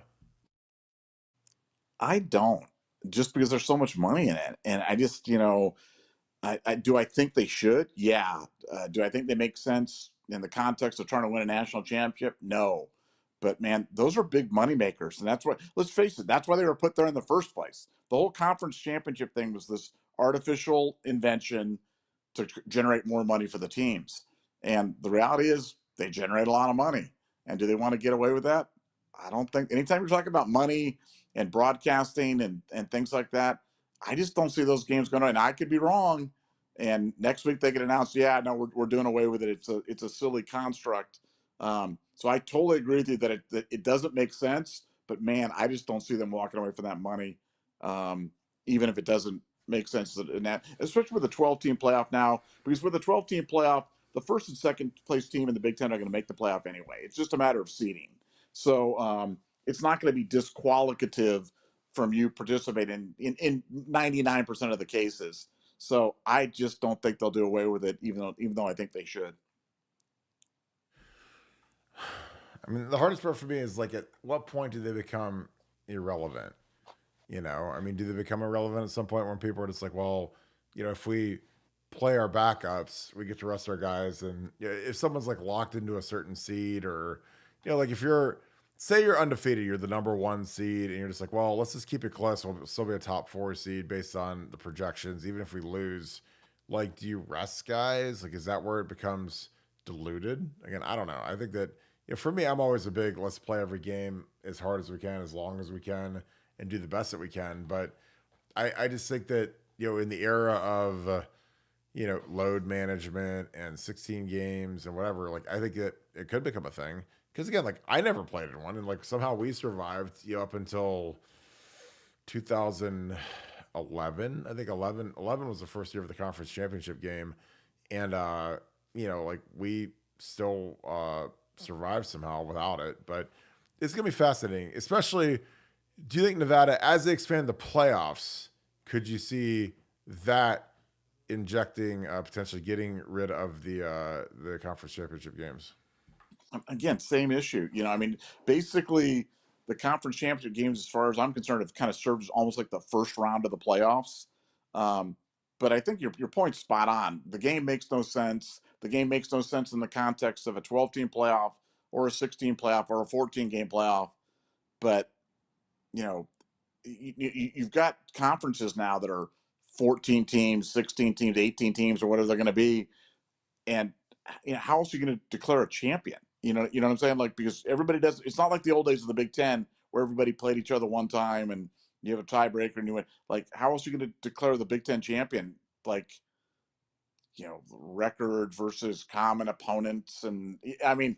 I don't, just because there's so much money in it, and I just, I think they should. Yeah. Do I think they make sense in the context of trying to win a national championship? No. But man, those are big money makers, and that's why. Let's face it, that's why they were put there in the first place. The whole conference championship thing was this artificial invention to generate more money for the teams. And the reality is, they generate a lot of money. And do they want to get away with that? I don't think. Anytime you're talking about money and broadcasting and things like that, I just don't see those games going on. And I could be wrong. And next week they could announce, yeah, no, we're doing away with it. It's a silly construct. So I totally agree with you that it doesn't make sense. But man, I just don't see them walking away from that money, even if it doesn't make sense in that, especially with the 12-team playoff now. Because with the 12-team playoff, the first and second place team in the Big Ten are going to make the playoff anyway. It's just a matter of seeding. So it's not going to be disqualificative from you participating in 99% of the cases. So I just don't think they'll do away with it, even though I think they should. I mean, the hardest part for me is like, at what point do they become irrelevant? I mean, do they become irrelevant at some point when people are just like, well, if we play our backups, we get to rest our guys, and if someone's like locked into a certain seed, or like if say you're undefeated, you're the number 1 seed, and you're just like, well, let's just keep it close. We'll still be a top 4 seed based on the projections, even if we lose. Like, do you rest guys? Like, is that where it becomes diluted? Again, I don't know. I think that for me, I'm always a big let's play every game as hard as we can, as long as we can, and do the best that we can. But I just think that in the era of load management and 16 games and whatever, like I think that it could become a thing. Because again, like I never played in one, and like somehow we survived up until 2011. I think 11 was the first year of the conference championship game, and like we still survived somehow without it. But it's gonna be fascinating, especially. Do you think Nevada, as they expand the playoffs, could you see that injecting potentially getting rid of the conference championship games? Again, same issue. I mean, basically, the conference championship games, as far as I'm concerned, have kind of served as almost like the first round of the playoffs. Um, but I think your point's spot on. The game makes no sense. The game makes no sense in the context of a 12-team playoff or a 16 playoff or a 14-game playoff. But you've got conferences now that are 14 teams, 16 teams, 18 teams, or whatever they're going to be. And how else are you going to declare a champion? You know what I'm saying? Like, because everybody does. It's not like the old days of the Big Ten where everybody played each other one time and you have a tiebreaker and you win. Like, how else are you going to declare the Big Ten champion? Like, record versus common opponents. And I mean,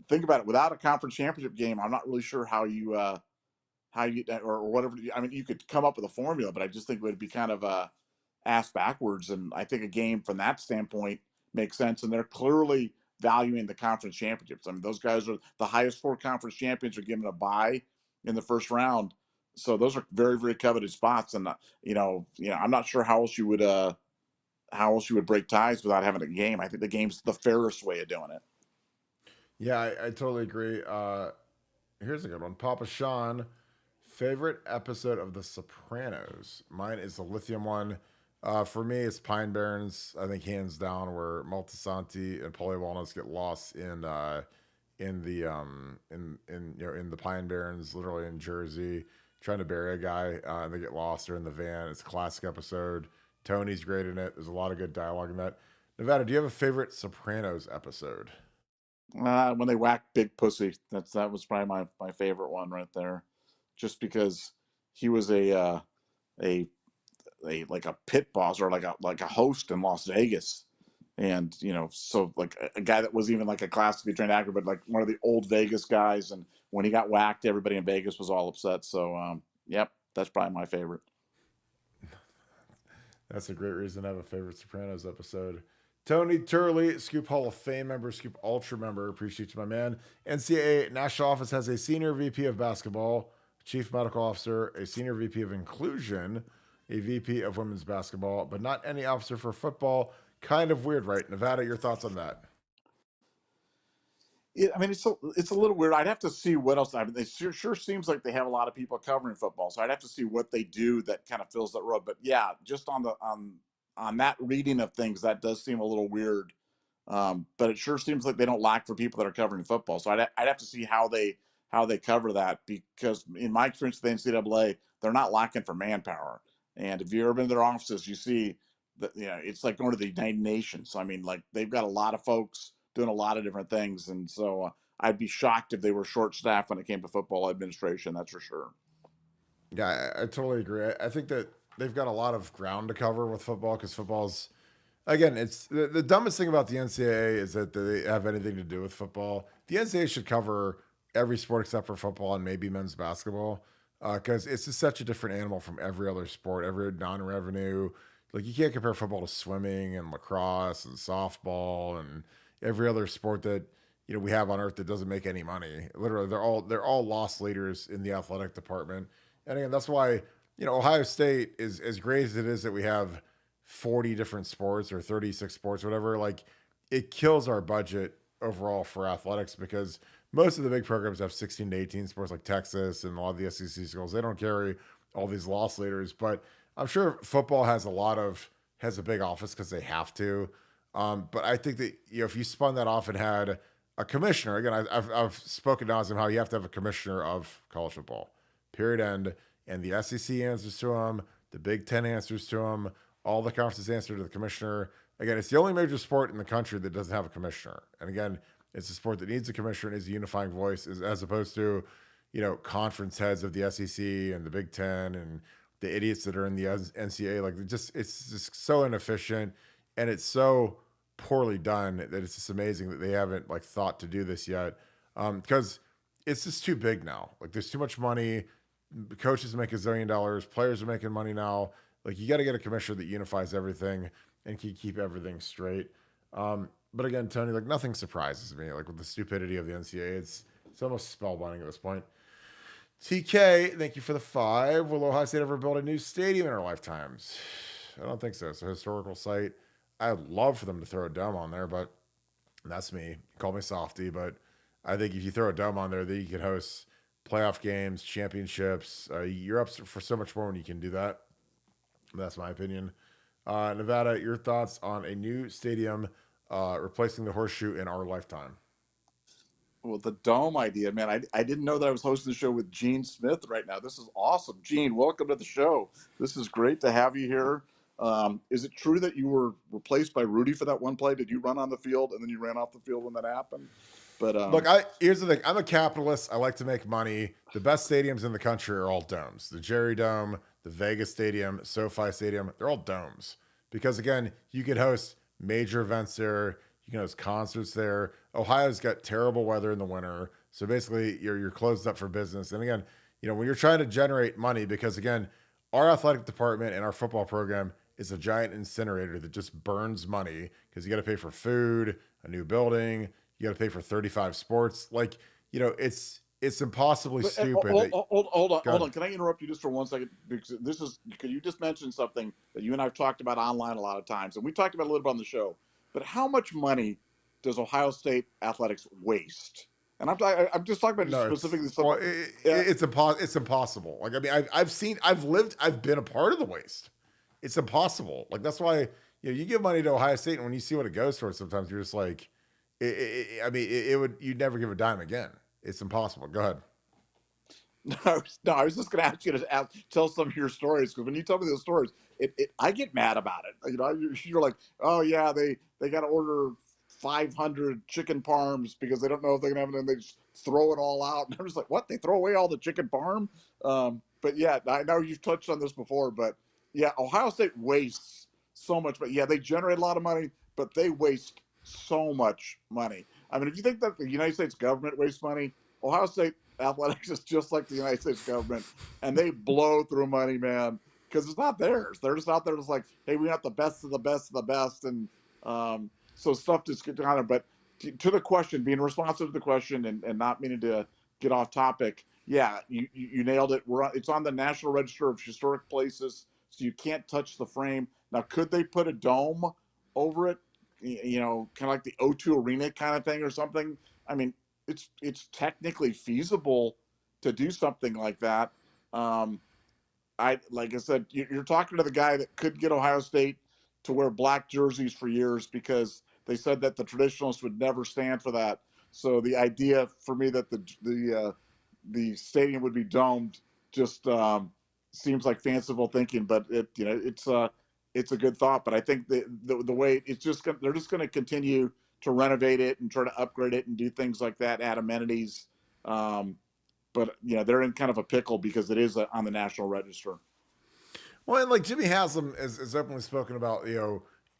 think about it. Without a conference championship game, I'm not really sure how you or whatever. I mean, you could come up with a formula, but I just think it would be kind of ass backwards. And I think a game from that standpoint makes sense. And they're clearly valuing the conference championships. I mean, those guys are the highest four conference champions are given a bye in the first round. So those are very, very coveted spots. And I'm not sure how else you would break ties without having a game. I think the game's the fairest way of doing it. Yeah, I totally agree. Here's a good one. Papa Sean, favorite episode of The Sopranos? Mine is the lithium one. For me, it's Pine Barrens. I think hands down, where Maltasanti and Paulie Walnuts get lost in the Pine Barrens, literally in Jersey, trying to bury a guy, and they get lost. They're in the van. It's a classic episode. Tony's great in it. There's a lot of good dialogue in that. Nevada, do you have a favorite Sopranos episode? When they whacked Big Pussy, that was probably my favorite one right there, just because he was a like a pit boss or like a host in Las Vegas, and so like a guy that was even like a classically trained actor, but like one of the old Vegas guys. And when he got whacked, everybody in Vegas was all upset. So yep, that's probably my favorite. That's a great reason to have a favorite Sopranos episode. Tony Turley, Scoop Hall of Fame member, Scoop Ultra member. Appreciate you, my man. NCAA National Office has a senior VP of basketball, chief medical officer, a senior VP of inclusion, a VP of women's basketball, but not any officer for football. Kind of weird, right? Nevada, your thoughts on that? Yeah, I mean, it's a little weird. I'd have to see what else. I mean, it sure seems like they have a lot of people covering football, so I'd have to see what they do that kind of fills that role. But yeah, just on that reading of things, that does seem a little weird. But it sure seems like they don't lack for people that are covering football. So I'd have to see how they cover that, because in my experience with the NCAA, they're not lacking for manpower. And if you've ever been to their offices, you see that it's like going to the United Nations. So, I mean, like, they've got a lot of folks doing a lot of different things, and so I'd be shocked if they were short staffed when it came to football administration. That's for sure. Yeah, I totally agree. I think that they've got a lot of ground to cover with football, because football's, again, it's the dumbest thing about the NCAA is that they have anything to do with football. The NCAA should cover every sport except for football and maybe men's basketball, because it's just such a different animal from every other sport, every non-revenue. Like, you can't compare football to swimming and lacrosse and softball and every other sport that we have on earth that doesn't make any money. Literally, they're all loss leaders in the athletic department. And again, that's why Ohio State is as great as it is that we have 40 different sports or 36 sports, whatever. Like, it kills our budget overall for athletics, because most of the big programs have 16 to 18 sports, like Texas and a lot of the SEC schools. They don't carry all these loss leaders, but I'm sure football has a big office because they have to. But I think that if you spun that off and had a commissioner, again, I've spoken to him how you have to have a commissioner of college football, period, end, and the SEC answers to him, the Big Ten answers to him, all the conferences answer to the commissioner. Again, it's the only major sport in the country that doesn't have a commissioner, and again, it's a sport that needs a commissioner and is a unifying voice, as opposed to conference heads of the SEC and the Big Ten and the idiots that are in the NCAA. Like, it's just so inefficient, and it's so poorly done that it's just amazing that they haven't thought to do this yet, because it's just too big now. Like, there's too much money. Coaches make $1 zillion. Players are making money now. Like, you got to get a commissioner that unifies everything and can keep everything straight. But again, Tony, nothing surprises me. Like, with the stupidity of the NCAA, it's almost spellbinding at this point. TK, thank you for the 5. Will Ohio State ever build a new stadium in our lifetimes? I don't think so. It's a historical site. I'd love for them to throw a dome on there, but that's me. Call me softy, but I think if you throw a dome on there, then you can host playoff games, championships. You're up for so much more when you can do that. That's my opinion. Nevada, your thoughts on a new stadium replacing the Horseshoe in our lifetime? Well, the dome idea, man, I didn't know that I was hosting the show with Gene Smith right now. This is awesome. Gene, welcome to the show. This is great to have you here. Is it true that you were replaced by Rudy for that one play? Did you run on the field and then you ran off the field when that happened? But Look, here's the thing. I'm a capitalist. I like to make money. The best stadiums in the country are all domes. The Jerry Dome, the Vegas Stadium, SoFi Stadium, they're all domes. Because again, you could host major events there. You can host concerts there. Ohio's got terrible weather in the winter. So basically you're closed up for business. And again, when you're trying to generate money, because again, our athletic department and our football program is a giant incinerator that just burns money because you got to pay for food, a new building, you got to pay for 35 sports. Like, it's impossibly stupid. Hold on. Can I interrupt you just for 1 second? Because you just mentioned something that you and I have talked about online a lot of times, and we talked about a little bit on the show. But how much money does Ohio State athletics waste? And I'm just talking about specifically something. It's impossible. Like, I mean, I've been a part of the waste. It's impossible. Like, that's why, you give money to Ohio State, and when you see what it goes towards, sometimes you're just like, you'd never give a dime again. It's impossible. Go ahead. No, I was just going to ask you to tell some of your stories, because when you tell me those stories, I get mad about it. You're like, oh yeah, they got to order 500 chicken parms because they don't know if they're going to have it, and they just throw it all out. And I'm just like, what? They throw away all the chicken parm? But yeah, I know you've touched on this before, but yeah, Ohio State wastes so much. But yeah, they generate a lot of money, but they waste so much money. I mean, if you think that the United States government wastes money, Ohio State athletics is just like the United States government, and they blow through money, man, because it's not theirs. They're just out there just like, hey, we got the best of the best of the best, and so stuff just kind of. But to the question, being responsive to the question, and not meaning to get off topic, yeah, you nailed it. It's on the National Register of Historic Places, so you can't touch the frame. Now, could they put a dome over it? Kind of like the O2 Arena kind of thing or something. I mean, it's technically feasible to do something like that. Like I said, you're talking to the guy that could get Ohio State to wear black jerseys for years, because they said that the traditionalists would never stand for that. So the idea for me that the stadium would be domed just seems like fanciful thinking, but it's a good thought. But I think the way they're just going to continue to renovate it and try to upgrade it and do things like that, add amenities. But they're in kind of a pickle because it is on the National Register. Well, and like Jimmy Haslam has openly spoken about,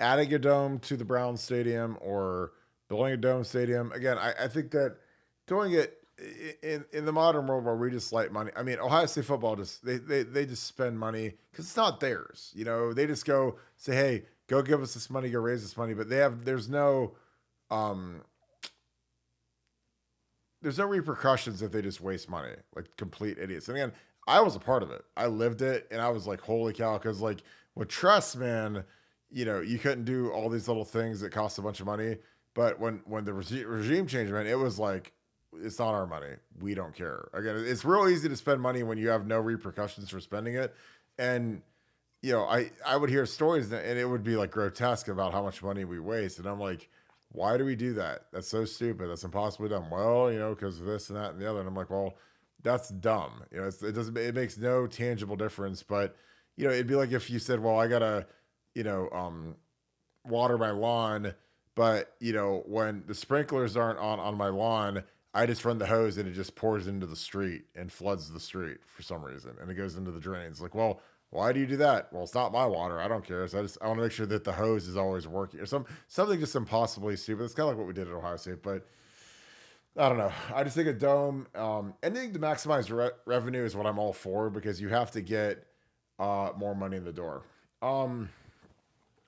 adding a dome to the Browns Stadium or building a dome stadium. Again, I think that doing it in the modern world where we just like money. I mean, Ohio State football they just spend money because it's not theirs. They just go say, hey, go give us this money, go raise this money. But there's no repercussions if they just waste money, like complete idiots. And again, I was a part of it. I lived it, and I was like, holy cow, because like with trust, man, you couldn't do all these little things that cost a bunch of money. But when the regime changed, man, it was like, it's not our money. We don't care. Again, it's real easy to spend money when you have no repercussions for spending it. And, I would hear stories and it would be like grotesque about how much money we waste. And I'm like, why do we do that? That's so stupid. That's impossibly dumb. Well, because of this and that and the other. And I'm like, well, that's dumb. It makes no tangible difference. But, it'd be like if you said, well, I gotta, water my lawn, but when the sprinklers aren't on my lawn, I just run the hose and it just pours into the street and floods the street for some reason, and it goes into the drains. Like, well, why do you do that? Well, it's not my water. I don't care. So I want to make sure that the hose is always working, or something just impossibly stupid. It's kind of like what we did at Ohio State, but I don't know. I just think a dome, anything to maximize revenue is what I'm all for, because you have to get more money in the door. All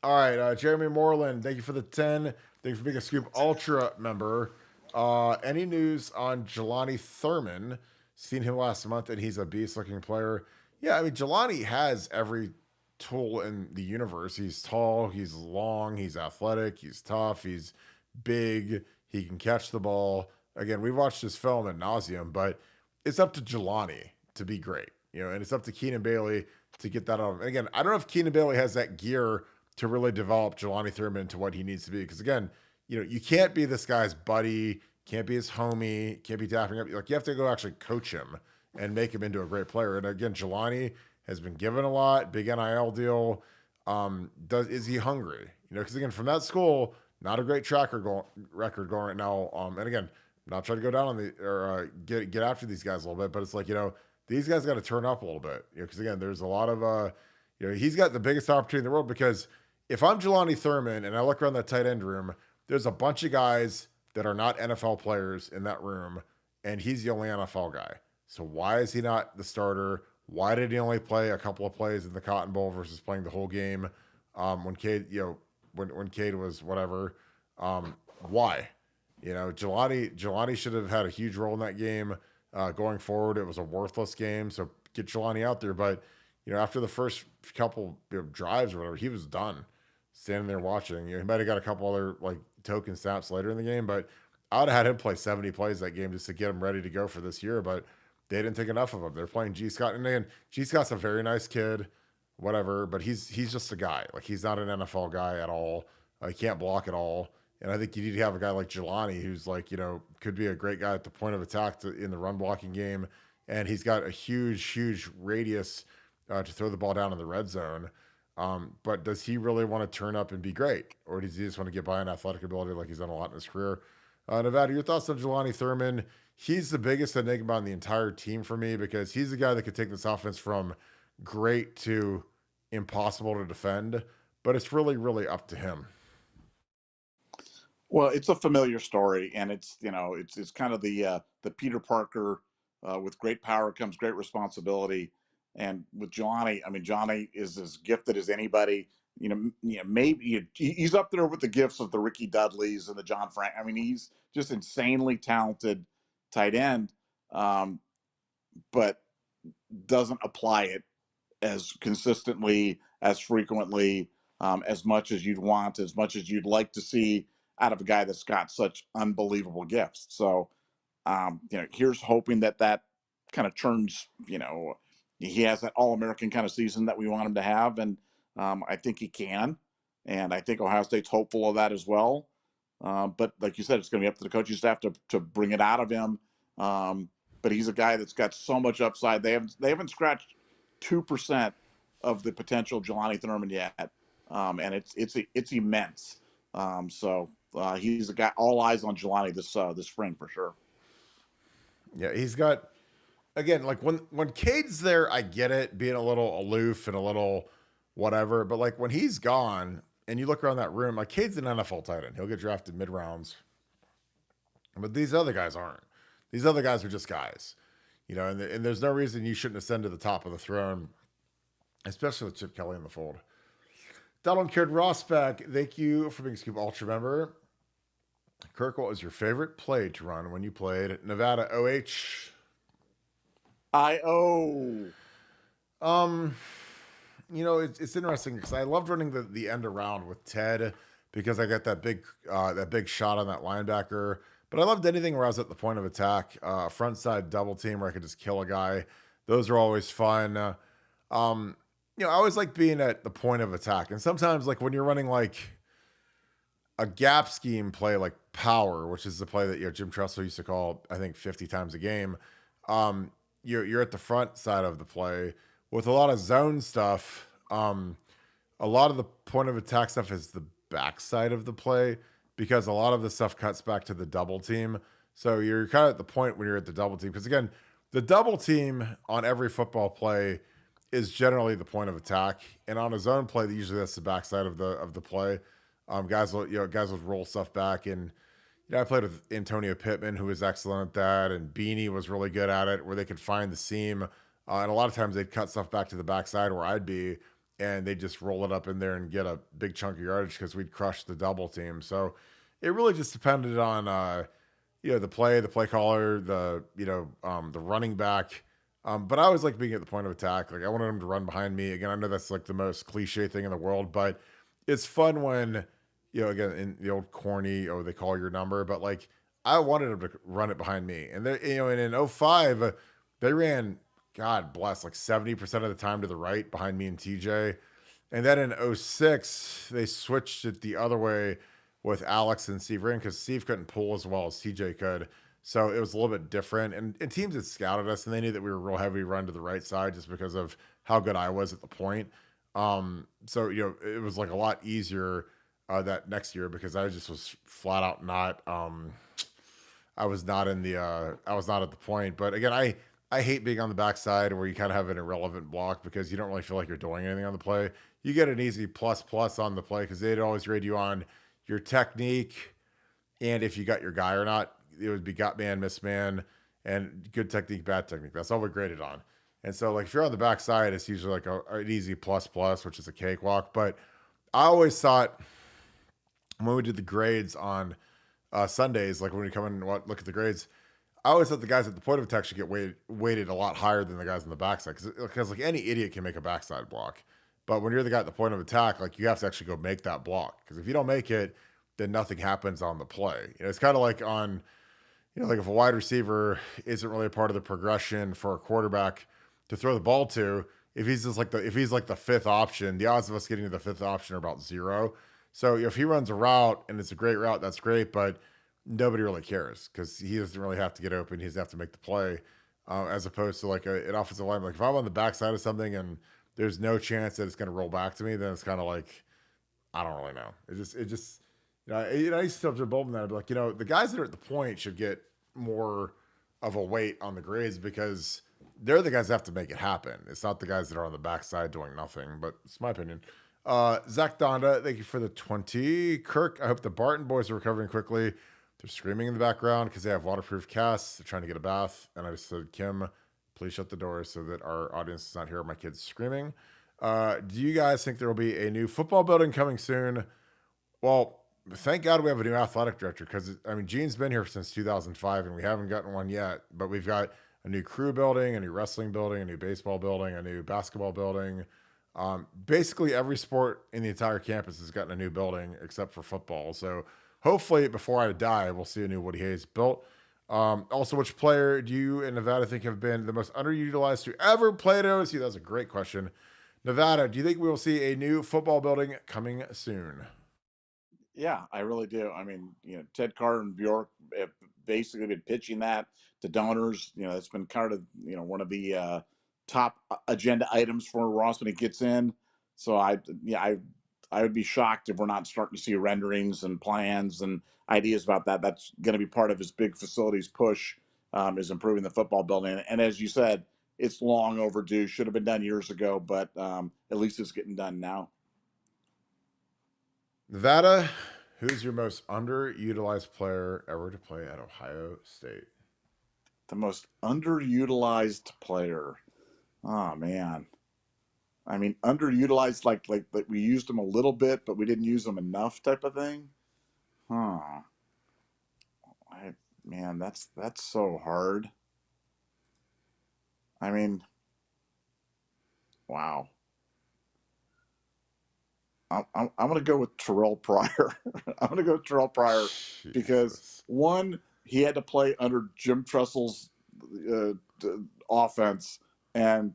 right, Jeremy Moreland, thank you for the 10. Thank you for being a Scoop Ultra member. Any news on Galani Thurman? Seen him last month, and he's a beast-looking player. Yeah, I mean, Galani has every tool in the universe. He's tall, he's long, he's athletic, he's tough, he's big, he can catch the ball. Again, we've watched this film ad nauseum, but it's up to Galani to be great, and it's up to Keenan Bailey to get that out of him. And again, I don't know if Keenan Bailey has that gear to really develop Galani Thurman into what he needs to be. Because again, you can't be this guy's buddy, can't be his homie, can't be tapping up. Like, you have to go actually coach him and make him into a great player. And again, Galani has been given a lot, big NIL deal. Is he hungry? Because again, from that school, not a great record going right now. And again, not trying to go down on the or get after these guys a little bit, but it's like, these guys got to turn up a little bit, because again, there's a lot of he's got the biggest opportunity in the world, because if I'm Galani Thurman and I look around that tight end room, there's a bunch of guys that are not NFL players in that room, and he's the only NFL guy. So why is he not the starter? Why did he only play a couple of plays in the Cotton Bowl versus playing the whole game? When Cade, when Cade was whatever, why? Jelani should have had a huge role in that game. Going forward, it was a worthless game, so get Jelani out there. But after the first couple drives or whatever, he was done, standing there watching. He might have got a couple other like token snaps later in the game, but I would have had him play 70 plays that game just to get him ready to go for this year. But they didn't think enough of him. They're playing G Scott, and then G Scott's a very nice kid, whatever, but he's just a guy. Like, he's not an NFL guy at all. He can't block at all. And I think you need to have a guy like Jelani, who's like, could be a great guy at the point of attack in the run blocking game. And he's got a huge radius to throw the ball down in the red zone. But does he really want to turn up and be great? Or does he just want to get by on athletic ability like he's done a lot in his career? Nevada, your thoughts on Galani Thurman? He's the biggest enigma on the entire team for me, because he's the guy that could take this offense from great to impossible to defend. But it's really up to him. Well, it's a familiar story, and it's it's kind of the Peter Parker, with great power comes great responsibility. And with Johnny, I mean, Johnny is as gifted as anybody. Maybe he's up there with the gifts of the Ricky Dudleys and the John Frank. I mean, he's just insanely talented tight end, but doesn't apply it as consistently, as frequently, as much as you'd want, as much as you'd like to see out of a guy that's got such unbelievable gifts. So, here's hoping that kind of turns, he has that All-American kind of season that we want him to have. And I think he can. And I think Ohio State's hopeful of that as well. But like you said, it's going to be up to the coaching staff to bring it out of him. But he's a guy that's got so much upside. They haven't scratched 2% of the potential of Galani Thurman yet. And it's immense. So he's a guy, all eyes on Jelani this spring for sure. Yeah, he's got, again, like when Cade's there, I get it, being a little aloof and a little whatever, but like when he's gone and you look around that room, like Cade's an NFL tight end. He'll get drafted mid rounds, but these other guys aren't. These other guys are just guys, and there's no reason you shouldn't ascend to the top of the throne, especially with Chip Kelly in the fold. Donald Cared Rossback, thank you for being a Scoop Ultra member. Kirk, what was your favorite play to run when you played Nevada OH? It's interesting because I loved running the end around with Ted, because I got that big shot on that linebacker. But I loved anything where I was at the point of attack, front side double team where I could just kill a guy. Those are always fun. I always like being at the point of attack. And sometimes, like when you're running like a gap scheme play, like power, which is the play that Jim Tressel used to call, I think, 50 times a game. You're at the front side of the play with a lot of zone stuff. A lot of the point of attack stuff is the back side of the play, because a lot of the stuff cuts back to the double team. So you're kind of at the point when you're at the double team, because again, the double team on every football play is generally the point of attack, and on a zone play, usually that's the backside of the play. Guys will roll stuff back, and I played with Antonio Pittman, who was excellent at that, and Beanie was really good at it, where they could find the seam, and a lot of times they'd cut stuff back to the backside where I'd be, and they just roll it up in there and get a big chunk of yardage because we'd crush the double team. So it really just depended on the play caller, the running back. But I always like being at the point of attack. Like I wanted him to run behind me. Again, I know that's like the most cliche thing in the world, but it's fun when, again, in the old corny, they call your number, but like I wanted him to run it behind me. And they, and in 05, they ran, God bless, like 70% of the time to the right behind me and TJ. And then in 06, they switched it the other way with Alex and Steve Ring, because Steve couldn't pull as well as TJ could. So it was a little bit different. And teams had scouted us, and they knew that we were real heavy run to the right side just because of how good I was at the point. So, it was like a lot easier that next year, because I just was flat out not, I was not in the I was not at the point. But again, I hate being on the backside where you kind of have an irrelevant block because you don't really feel like you're doing anything on the play. You get an easy plus plus on the play because they'd always grade you on your technique and if you got your guy or not. It would be got man, miss man, and good technique, bad technique. That's all we graded on. And so like if you're on the backside, it's usually like an easy plus plus, which is a cakewalk. But I always thought when we did the grades on Sundays, like when we come in and look at the grades, I always thought the guys at the point of attack should get weighted a lot higher than the guys on the backside because like any idiot can make a backside block, but when you're the guy at the point of attack, like you have to actually go make that block because if you don't make it, then nothing happens on the play. You know, it's kind of like on like if a wide receiver isn't really a part of the progression for a quarterback to throw the ball to, if he's like the fifth option, the odds of us getting to the fifth option are about zero. So if he runs a route and it's a great route, that's great, but nobody really cares because he doesn't really have to get open. He doesn't have to make the play, as opposed to like an offensive line. Like if I'm on the backside of something and there's no chance that it's going to roll back to me, then it's kind of like I don't really know. It just I used to tell Jim Bolton that I'd be like, the guys that are at the point should get more of a weight on the grades because they're the guys that have to make it happen. It's not the guys that are on the backside doing nothing, but it's my opinion. Zach Donda, thank you for the 20. Kirk, I hope the Barton boys are recovering quickly. They're screaming in the background because they have waterproof casts. They're trying to get a bath. And I just said, Kim, please shut the door so that our audience does not hear my kids screaming. Do you guys think there will be a new football building coming soon? Well, thank God we have a new athletic director because, Gene's been here since 2005 and we haven't gotten one yet. But we've got a new crew building, a new wrestling building, a new baseball building, a new basketball building. Basically, every sport in the entire campus has gotten a new building except for football. So hopefully, before I die, we'll see a new Woody Hayes built. Also, which player do you in Nevada think have been the most underutilized to ever play at OSU? That's a great question. Nevada, do you think we will see a new football building coming soon? Yeah, I really do. Ted Carter and Bjork have basically been pitching that to donors. It's been kind of, one of the top agenda items for Ross when he gets in. So I would be shocked if we're not starting to see renderings and plans and ideas about that. That's going to be part of his big facilities push, is improving the football building. And as you said, it's long overdue. Should have been done years ago, but at least it's getting done now. Nevada, who's your most underutilized player ever to play at Ohio State? The most underutilized player. Oh man. Underutilized like we used them a little bit, but we didn't use them enough type of thing. Huh. That's so hard. Wow. I'm going to go with Terrell Pryor. I'm going to go with Terrell Pryor because one, he had to play under Jim Tressel's offense, and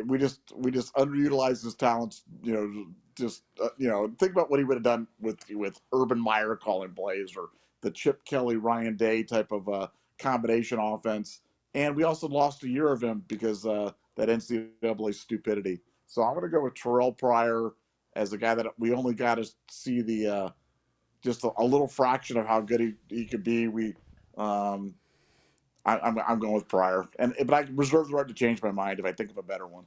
we just underutilized his talents. Think about what he would have done with Urban Meyer calling plays or the Chip Kelly, Ryan Day type of combination offense. And we also lost a year of him because that NCAA stupidity. So I'm going to go with Terrell Pryor as a guy that we only got to see the just a little fraction of how good he could be. I'm going with Pryor, but I reserve the right to change my mind if I think of a better one.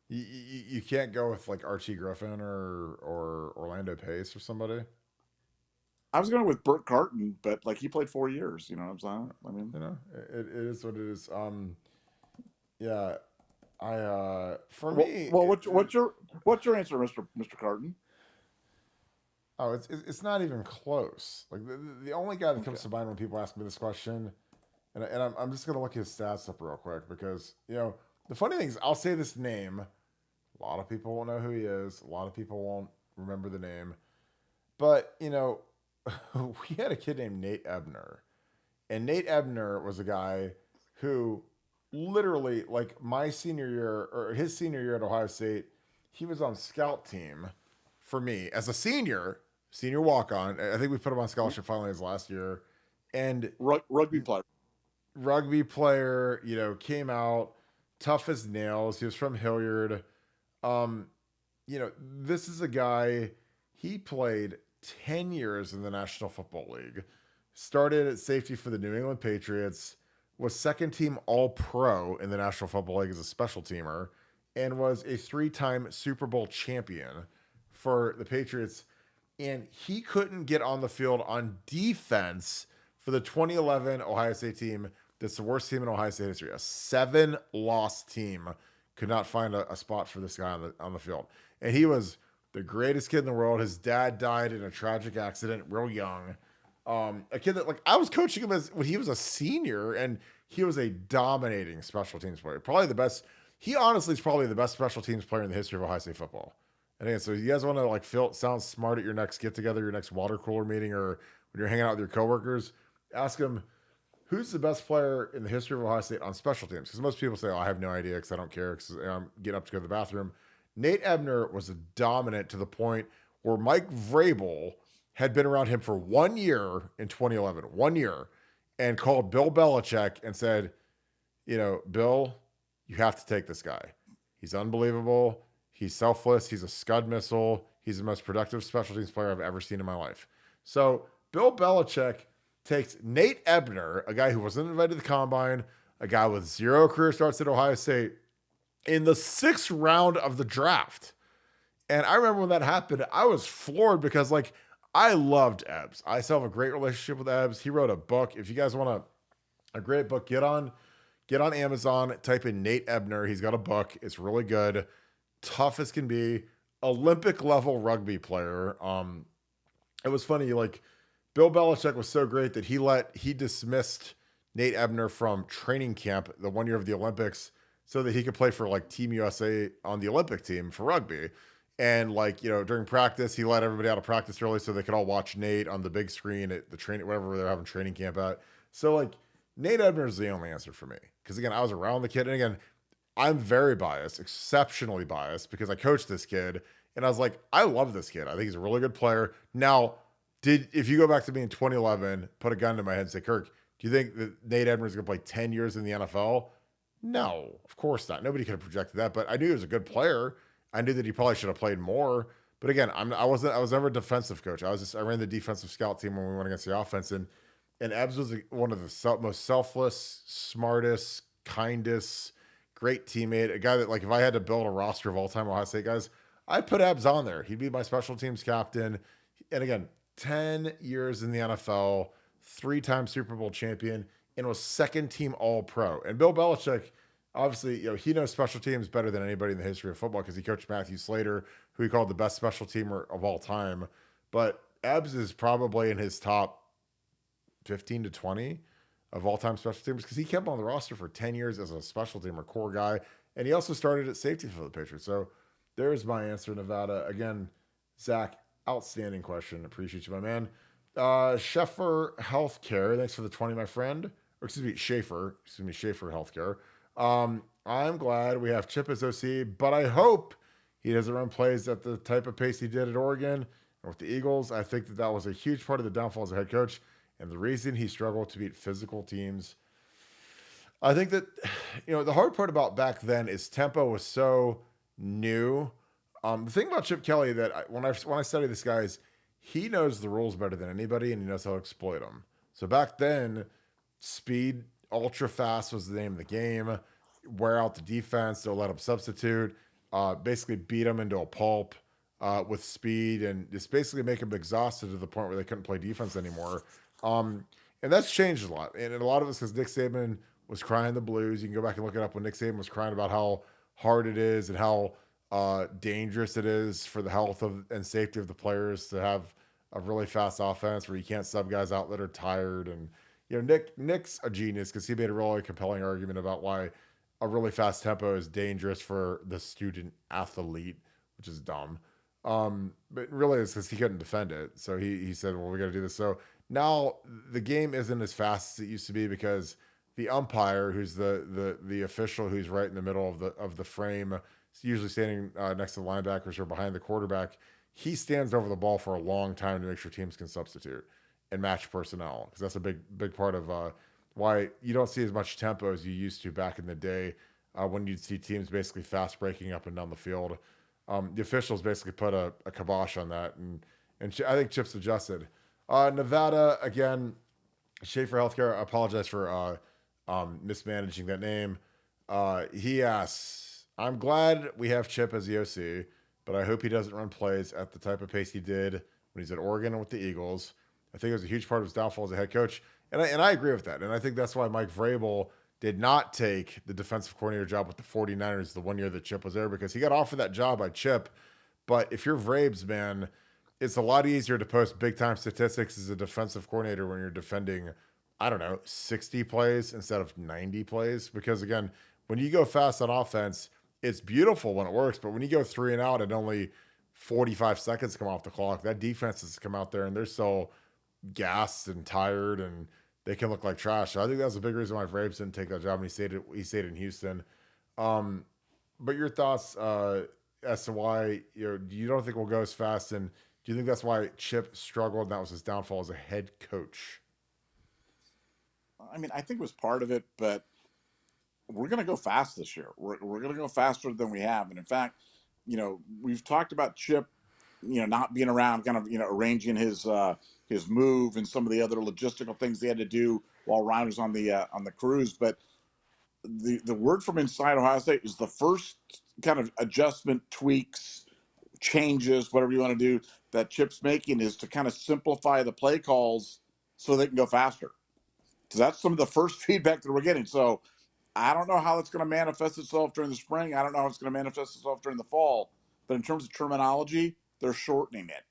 You can't go with like Archie Griffin or Orlando Pace or somebody. I was going with Burt Carton, but like he played 4 years. You know what I'm saying? It is what it is. Yeah. Me. Well, what's your answer, Mr. Carton? Oh, it's not even close. Like the only guy that comes to mind when people ask me this question, and I'm just gonna look his stats up real quick because the funny thing is I'll say this name, a lot of people won't know who he is, a lot of people won't remember the name, but we had a kid named Nate Ebner, and Nate Ebner was a guy who literally, like my senior year or his senior year at Ohio State, he was on scout team for me as a senior walk-on. I think we put him on scholarship finally his last year. And rugby player, came out tough as nails. He was from Hilliard. This is a guy, he played 10 years in the National Football League. Started at safety for the New England Patriots, was second team All Pro in the National Football League as a special teamer, and was a 3-time Super Bowl champion for the Patriots. And he couldn't get on the field on defense for the 2011 Ohio State team. That's the worst team in Ohio State history. A 7-loss team could not find a spot for this guy on the field. And he was the greatest kid in the world. His dad died in a tragic accident real young. A kid that, like, I was coaching him when he was a senior, and he was a dominating special teams player. Probably the best. He honestly is probably the best special teams player in the history of Ohio State football. And again, so you guys want to like sound smart at your next get together, your next water cooler meeting, or when you're hanging out with your coworkers, ask them who's the best player in the history of Ohio State on special teams. Because most people say, "Oh, I have no idea because I don't care because I'm getting up to go to the bathroom." Nate Ebner was a dominant to the point where Mike Vrabel had been around him for 1 year in 2011, 1 year, and called Bill Belichick and said, Bill, you have to take this guy. He's unbelievable. He's selfless. He's a scud missile. He's the most productive special teams player I've ever seen in my life. So Bill Belichick takes Nate Ebner, a guy who wasn't invited to the combine, a guy with 0 career starts at Ohio State, in the 6th round of the draft. And I remember when that happened, I was floored because, like, I loved Ebbs. I still have a great relationship with Ebbs. He wrote a book. If you guys want a great book, get on Amazon, type in Nate Ebner. He's got a book. It's really good. Tough as can be. Olympic level rugby player. It was funny, like, Bill Belichick was so great that he dismissed Nate Ebner from training camp the 1 year of the Olympics so that he could play for, like, Team USA on the Olympic team for rugby. And, like, during practice, he let everybody out of practice early so they could all watch Nate on the big screen at the training, whatever they're having training camp at. So, like, Nate Ebner is the only answer for me. Because, again, I was around the kid. And, again, I'm very biased, exceptionally biased, because I coached this kid. And I was like, I love this kid. I think he's a really good player. Now, if you go back to me in 2011, put a gun to my head and say, Kirk, do you think that Nate Ebner is going to play 10 years in the NFL? No, of course not. Nobody could have projected that. But I knew he was a good player. I knew that he probably should have played more. But again, I was never a defensive coach. I ran the defensive scout team when we went against the offense. And Ebbs was one of the most selfless, smartest, kindest, great teammate. A guy that, like, if I had to build a roster of all-time Ohio State guys, I'd put Ebbs on there. He'd be my special teams captain. And again, 10 years in the NFL, 3-time Super Bowl champion, and was second team All-Pro. And Bill Belichick, obviously, he knows special teams better than anybody in the history of football because he coached Matthew Slater, who he called the best special teamer of all time. But Ebbs is probably in his top 15 to 20 of all-time special teamers because he kept on the roster for 10 years as a special teamer, core guy. And he also started at safety for the Patriots. So there's my answer, Nevada. Again, Zach, outstanding question. Appreciate you, my man. Schaefer Healthcare. Thanks for the 20, my friend. Or Schaefer Healthcare. I'm glad we have Chip as OC, but I hope he doesn't run plays at the type of pace he did at Oregon or with the Eagles. I think that was a huge part of the downfall as a head coach and the reason he struggled to beat physical teams. I think that, the hard part about back then is tempo was so new. The thing about Chip Kelly that when I study this guy is he knows the rules better than anybody and he knows how to exploit them. So back then, speed, ultra fast was the name of the game. Wear out the defense. Don't let them substitute. Basically beat them into a pulp with speed and just basically make them exhausted to the point where they couldn't play defense anymore. And that's changed a lot. And a lot of it's because Nick Saban was crying the blues. You can go back and look it up when Nick Saban was crying about how hard it is and how dangerous it is for the health and safety of the players to have a really fast offense where you can't sub guys out that are tired. And Nick's a genius because he made a really compelling argument about why a really fast tempo is dangerous for the student athlete, which is dumb. But really it's because he couldn't defend it. So he said, well, we got to do this. So now the game isn't as fast as it used to be because the umpire, who's the official who's right in the middle of the frame, usually standing next to the linebackers or behind the quarterback, he stands over the ball for a long time to make sure teams can substitute and match personnel, because that's a big part of why you don't see as much tempo as you used to back in the day when you'd see teams basically fast breaking up and down the field. The officials basically put a kibosh on that, and and I think Chip's adjusted. Nevada again. Schaefer Healthcare. I apologize for mismanaging that name. He asks, "I'm glad we have Chip as the OC, but I hope he doesn't run plays at the type of pace he did when he's at Oregon and with the Eagles. I think it was a huge part of his downfall as a head coach, and I agree with that. And I think that's why Mike Vrabel did not take the defensive coordinator job with the 49ers the one year that Chip was there, because he got offered that job by Chip. But if you're Vrabes, man, it's a lot easier to post big time statistics as a defensive coordinator when you're defending, I don't know, 60 plays instead of 90 plays. Because again, when you go fast on offense, it's beautiful when it works. But when you go 3 and out and only 45 seconds come off the clock, that defense has come out there and they're so gassed and tired and they can look like trash. So I think that's a big reason why Vrabes didn't take that job, and he stayed in Houston. But your thoughts as to why you don't think we'll go as fast, and do you think that's why Chip struggled and that was his downfall as a head coach? I mean, I think it was part of it, but we're going to go fast this year. We're going to go faster than we have. And in fact, we've talked about Chip, not being around, kind of, arranging his move and some of the other logistical things he had to do while Ryan was on the cruise. But the word from inside Ohio State is the first kind of adjustment, tweaks, changes, whatever you want to do, that Chip's making is to kind of simplify the play calls so they can go faster. So that's some of the first feedback that we're getting. So I don't know how it's going to manifest itself during the spring. I don't know how it's going to manifest itself during the fall. But in terms of terminology, they're shortening it.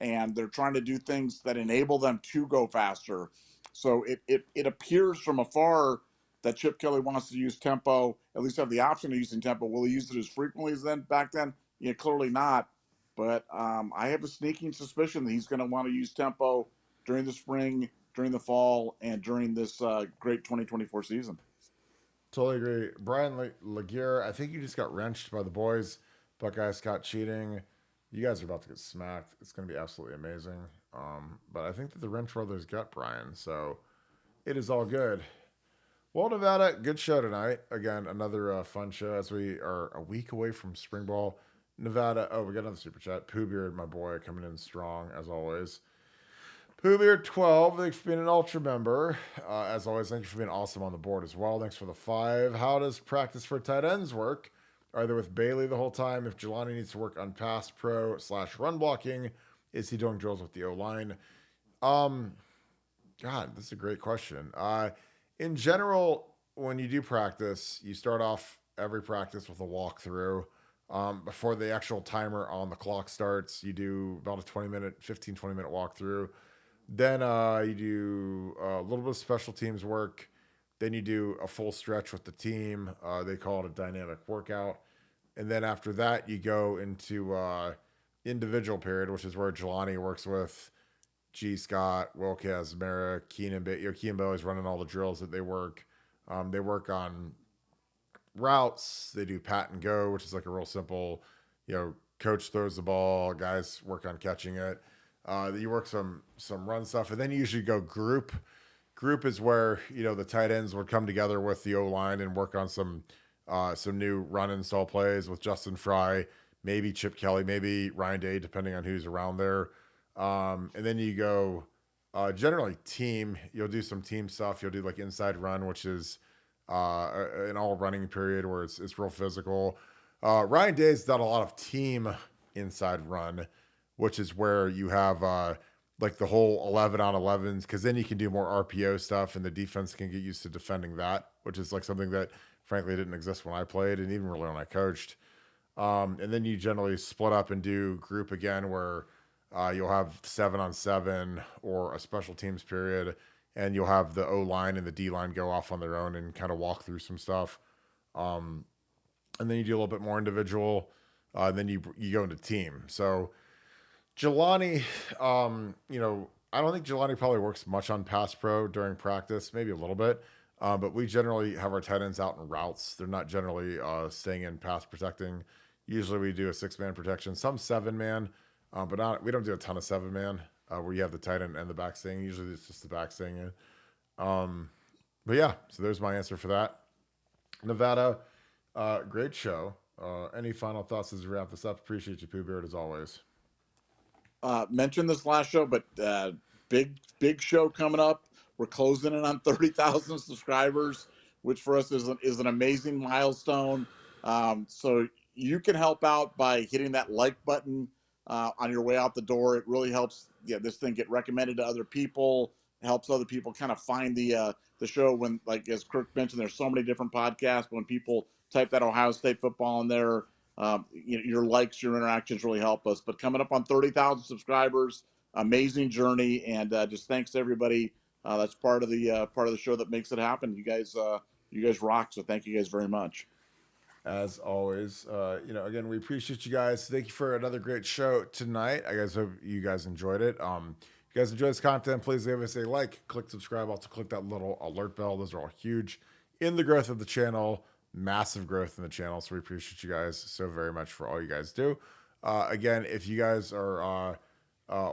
And they're trying to do things that enable them to go faster. So it appears from afar that Chip Kelly wants to use tempo, at least have the option of using tempo. Will he use it as frequently as back then? Yeah, clearly not. But I have a sneaking suspicion that he's going to want to use tempo during the spring, during the fall, and during this great 2024 season. Totally agree. Brian Laguerre, I think you just got wrenched by the boys. Buckeyes caught cheating. You guys are about to get smacked. It's going to be absolutely amazing. But I think that the Wrench brothers got Brian, so it is all good. Well, Nevada, good show tonight. Again, another fun show as we are a week away from spring ball. Nevada, we got another super chat. Pooh Beard, my boy, coming in strong as always. Pooh Beard 12, thanks for being an ultra member. As always, thank you for being awesome on the board as well. Thanks for the 5. How does practice for tight ends work? Are they with Bailey the whole time? If Galani needs to work on pass pro / run blocking, is he doing drills with the O-line? God, this is a great question. In general, when you do practice, you start off every practice with a walkthrough. Before the actual timer on the clock starts, you do about a 15-20-minute walkthrough. Then you do a little bit of special teams work. Then you do a full stretch with the team. They call it a dynamic workout. And then after that, you go into individual period, which is where Galani works with G. Scott, Will Kazmera, Keenan Bailey is running all the drills that they work. They work on routes. They do pat and go, which is like a real simple, coach throws the ball, guys work on catching it. You work some run stuff, and then you usually go group. Group is where the tight ends would come together with the O-line and work on some new run install plays with Justin Fry, maybe Chip Kelly, maybe Ryan Day, depending on who's around there. And then you go generally team. You'll do some team stuff. You'll do like inside run, which is an all running period where it's real physical. Ryan Day's done a lot of team inside run, which is where you have like the whole 11 on 11s, because then you can do more RPO stuff and the defense can get used to defending that, which is like something that frankly didn't exist when I played and even really when I coached. And then you generally split up and do group again, where you'll have 7-on-7 or a special teams period, and you'll have the O-line and the D-line go off on their own and kind of walk through some stuff. And then you do a little bit more individual, and then you go into team. So Galani, I don't think Galani probably works much on pass pro during practice, maybe a little bit. But we generally have our tight ends out in routes. They're not generally staying in pass protecting. Usually we do a 6-man protection, some 7-man, but we don't do a ton of 7-man where you have the tight end and the back staying. Usually it's just the back staying in. But yeah, so there's my answer for that. Nevada, great show. Any final thoughts as we wrap this up? Appreciate you, Pooh Beard, as always. mentioned this last show, but big show coming up. We're closing in on 30,000 subscribers, which for us is an amazing milestone. So you can help out by hitting that like button on your way out the door. It really helps this thing get recommended to other people. It helps other people kind of find the show when, like as Kirk mentioned, there's so many different podcasts. When people type that Ohio State football in there, your likes, your interactions really help us. But coming up on 30,000 subscribers, amazing journey, and just thanks to everybody that's part of the show that makes it happen. You guys rock. So thank you guys very much. As always, again, we appreciate you guys. Thank you for another great show tonight. I guys hope you guys enjoyed it. If you guys enjoy this content, please leave us a like, click subscribe, also click that little alert bell. Those are all huge in the growth of the channel. Massive growth in the channel. So we appreciate you guys so very much for all you guys do. Again, if you guys are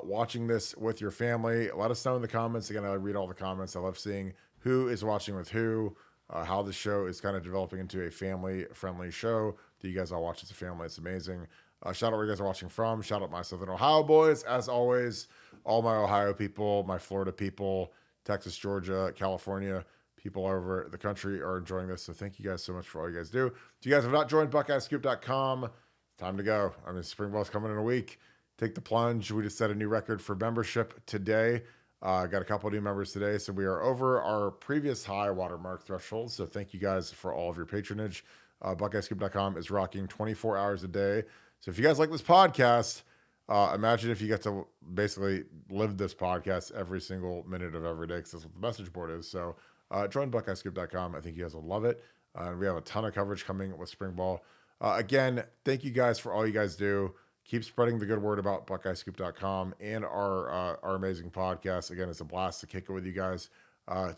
watching this with your family, let us know in the comments. Again, I read all the comments. I love seeing who is watching with who, how the show is kind of developing into a family-friendly show that you guys all watch as a family. It's amazing. Shout out where you guys are watching from. Shout out my Southern Ohio boys. As always, all my Ohio people, my Florida people, Texas, Georgia, California, people all over the country are enjoying this. So thank you guys so much for all you guys do. If you guys have not joined BuckeyeScoop.com, it's time to go. I mean, spring ball's coming in a week. Take the plunge. We just set a new record for membership today. Got a couple of new members today. So we are over our previous high watermark threshold. So thank you guys for all of your patronage. BuckeyeScoop.com is rocking 24 hours a day. So if you guys like this podcast, imagine if you get to basically live this podcast every single minute of every day, because that's what the message board is. So join BuckeyeScoop.com. I think you guys will love it. We have a ton of coverage coming with spring ball. Again, thank you guys for all you guys do. Keep spreading the good word about BuckeyeScoop.com and our amazing podcast. Again, it's a blast to kick it with you guys.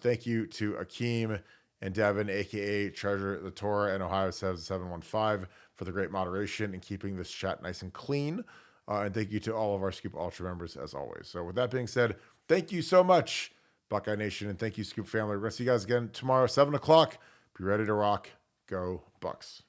Thank you to Akeem and Devin, a.k.a. Treasure the Torah and Ohio 715 for the great moderation and keeping this chat nice and clean. And thank you to all of our Scoop Ultra members, as always. So with that being said, thank you so much, Buckeye Nation, and thank you, Scoop family. We're going to see you guys again tomorrow, 7 o'clock. Be ready to rock. Go Bucks.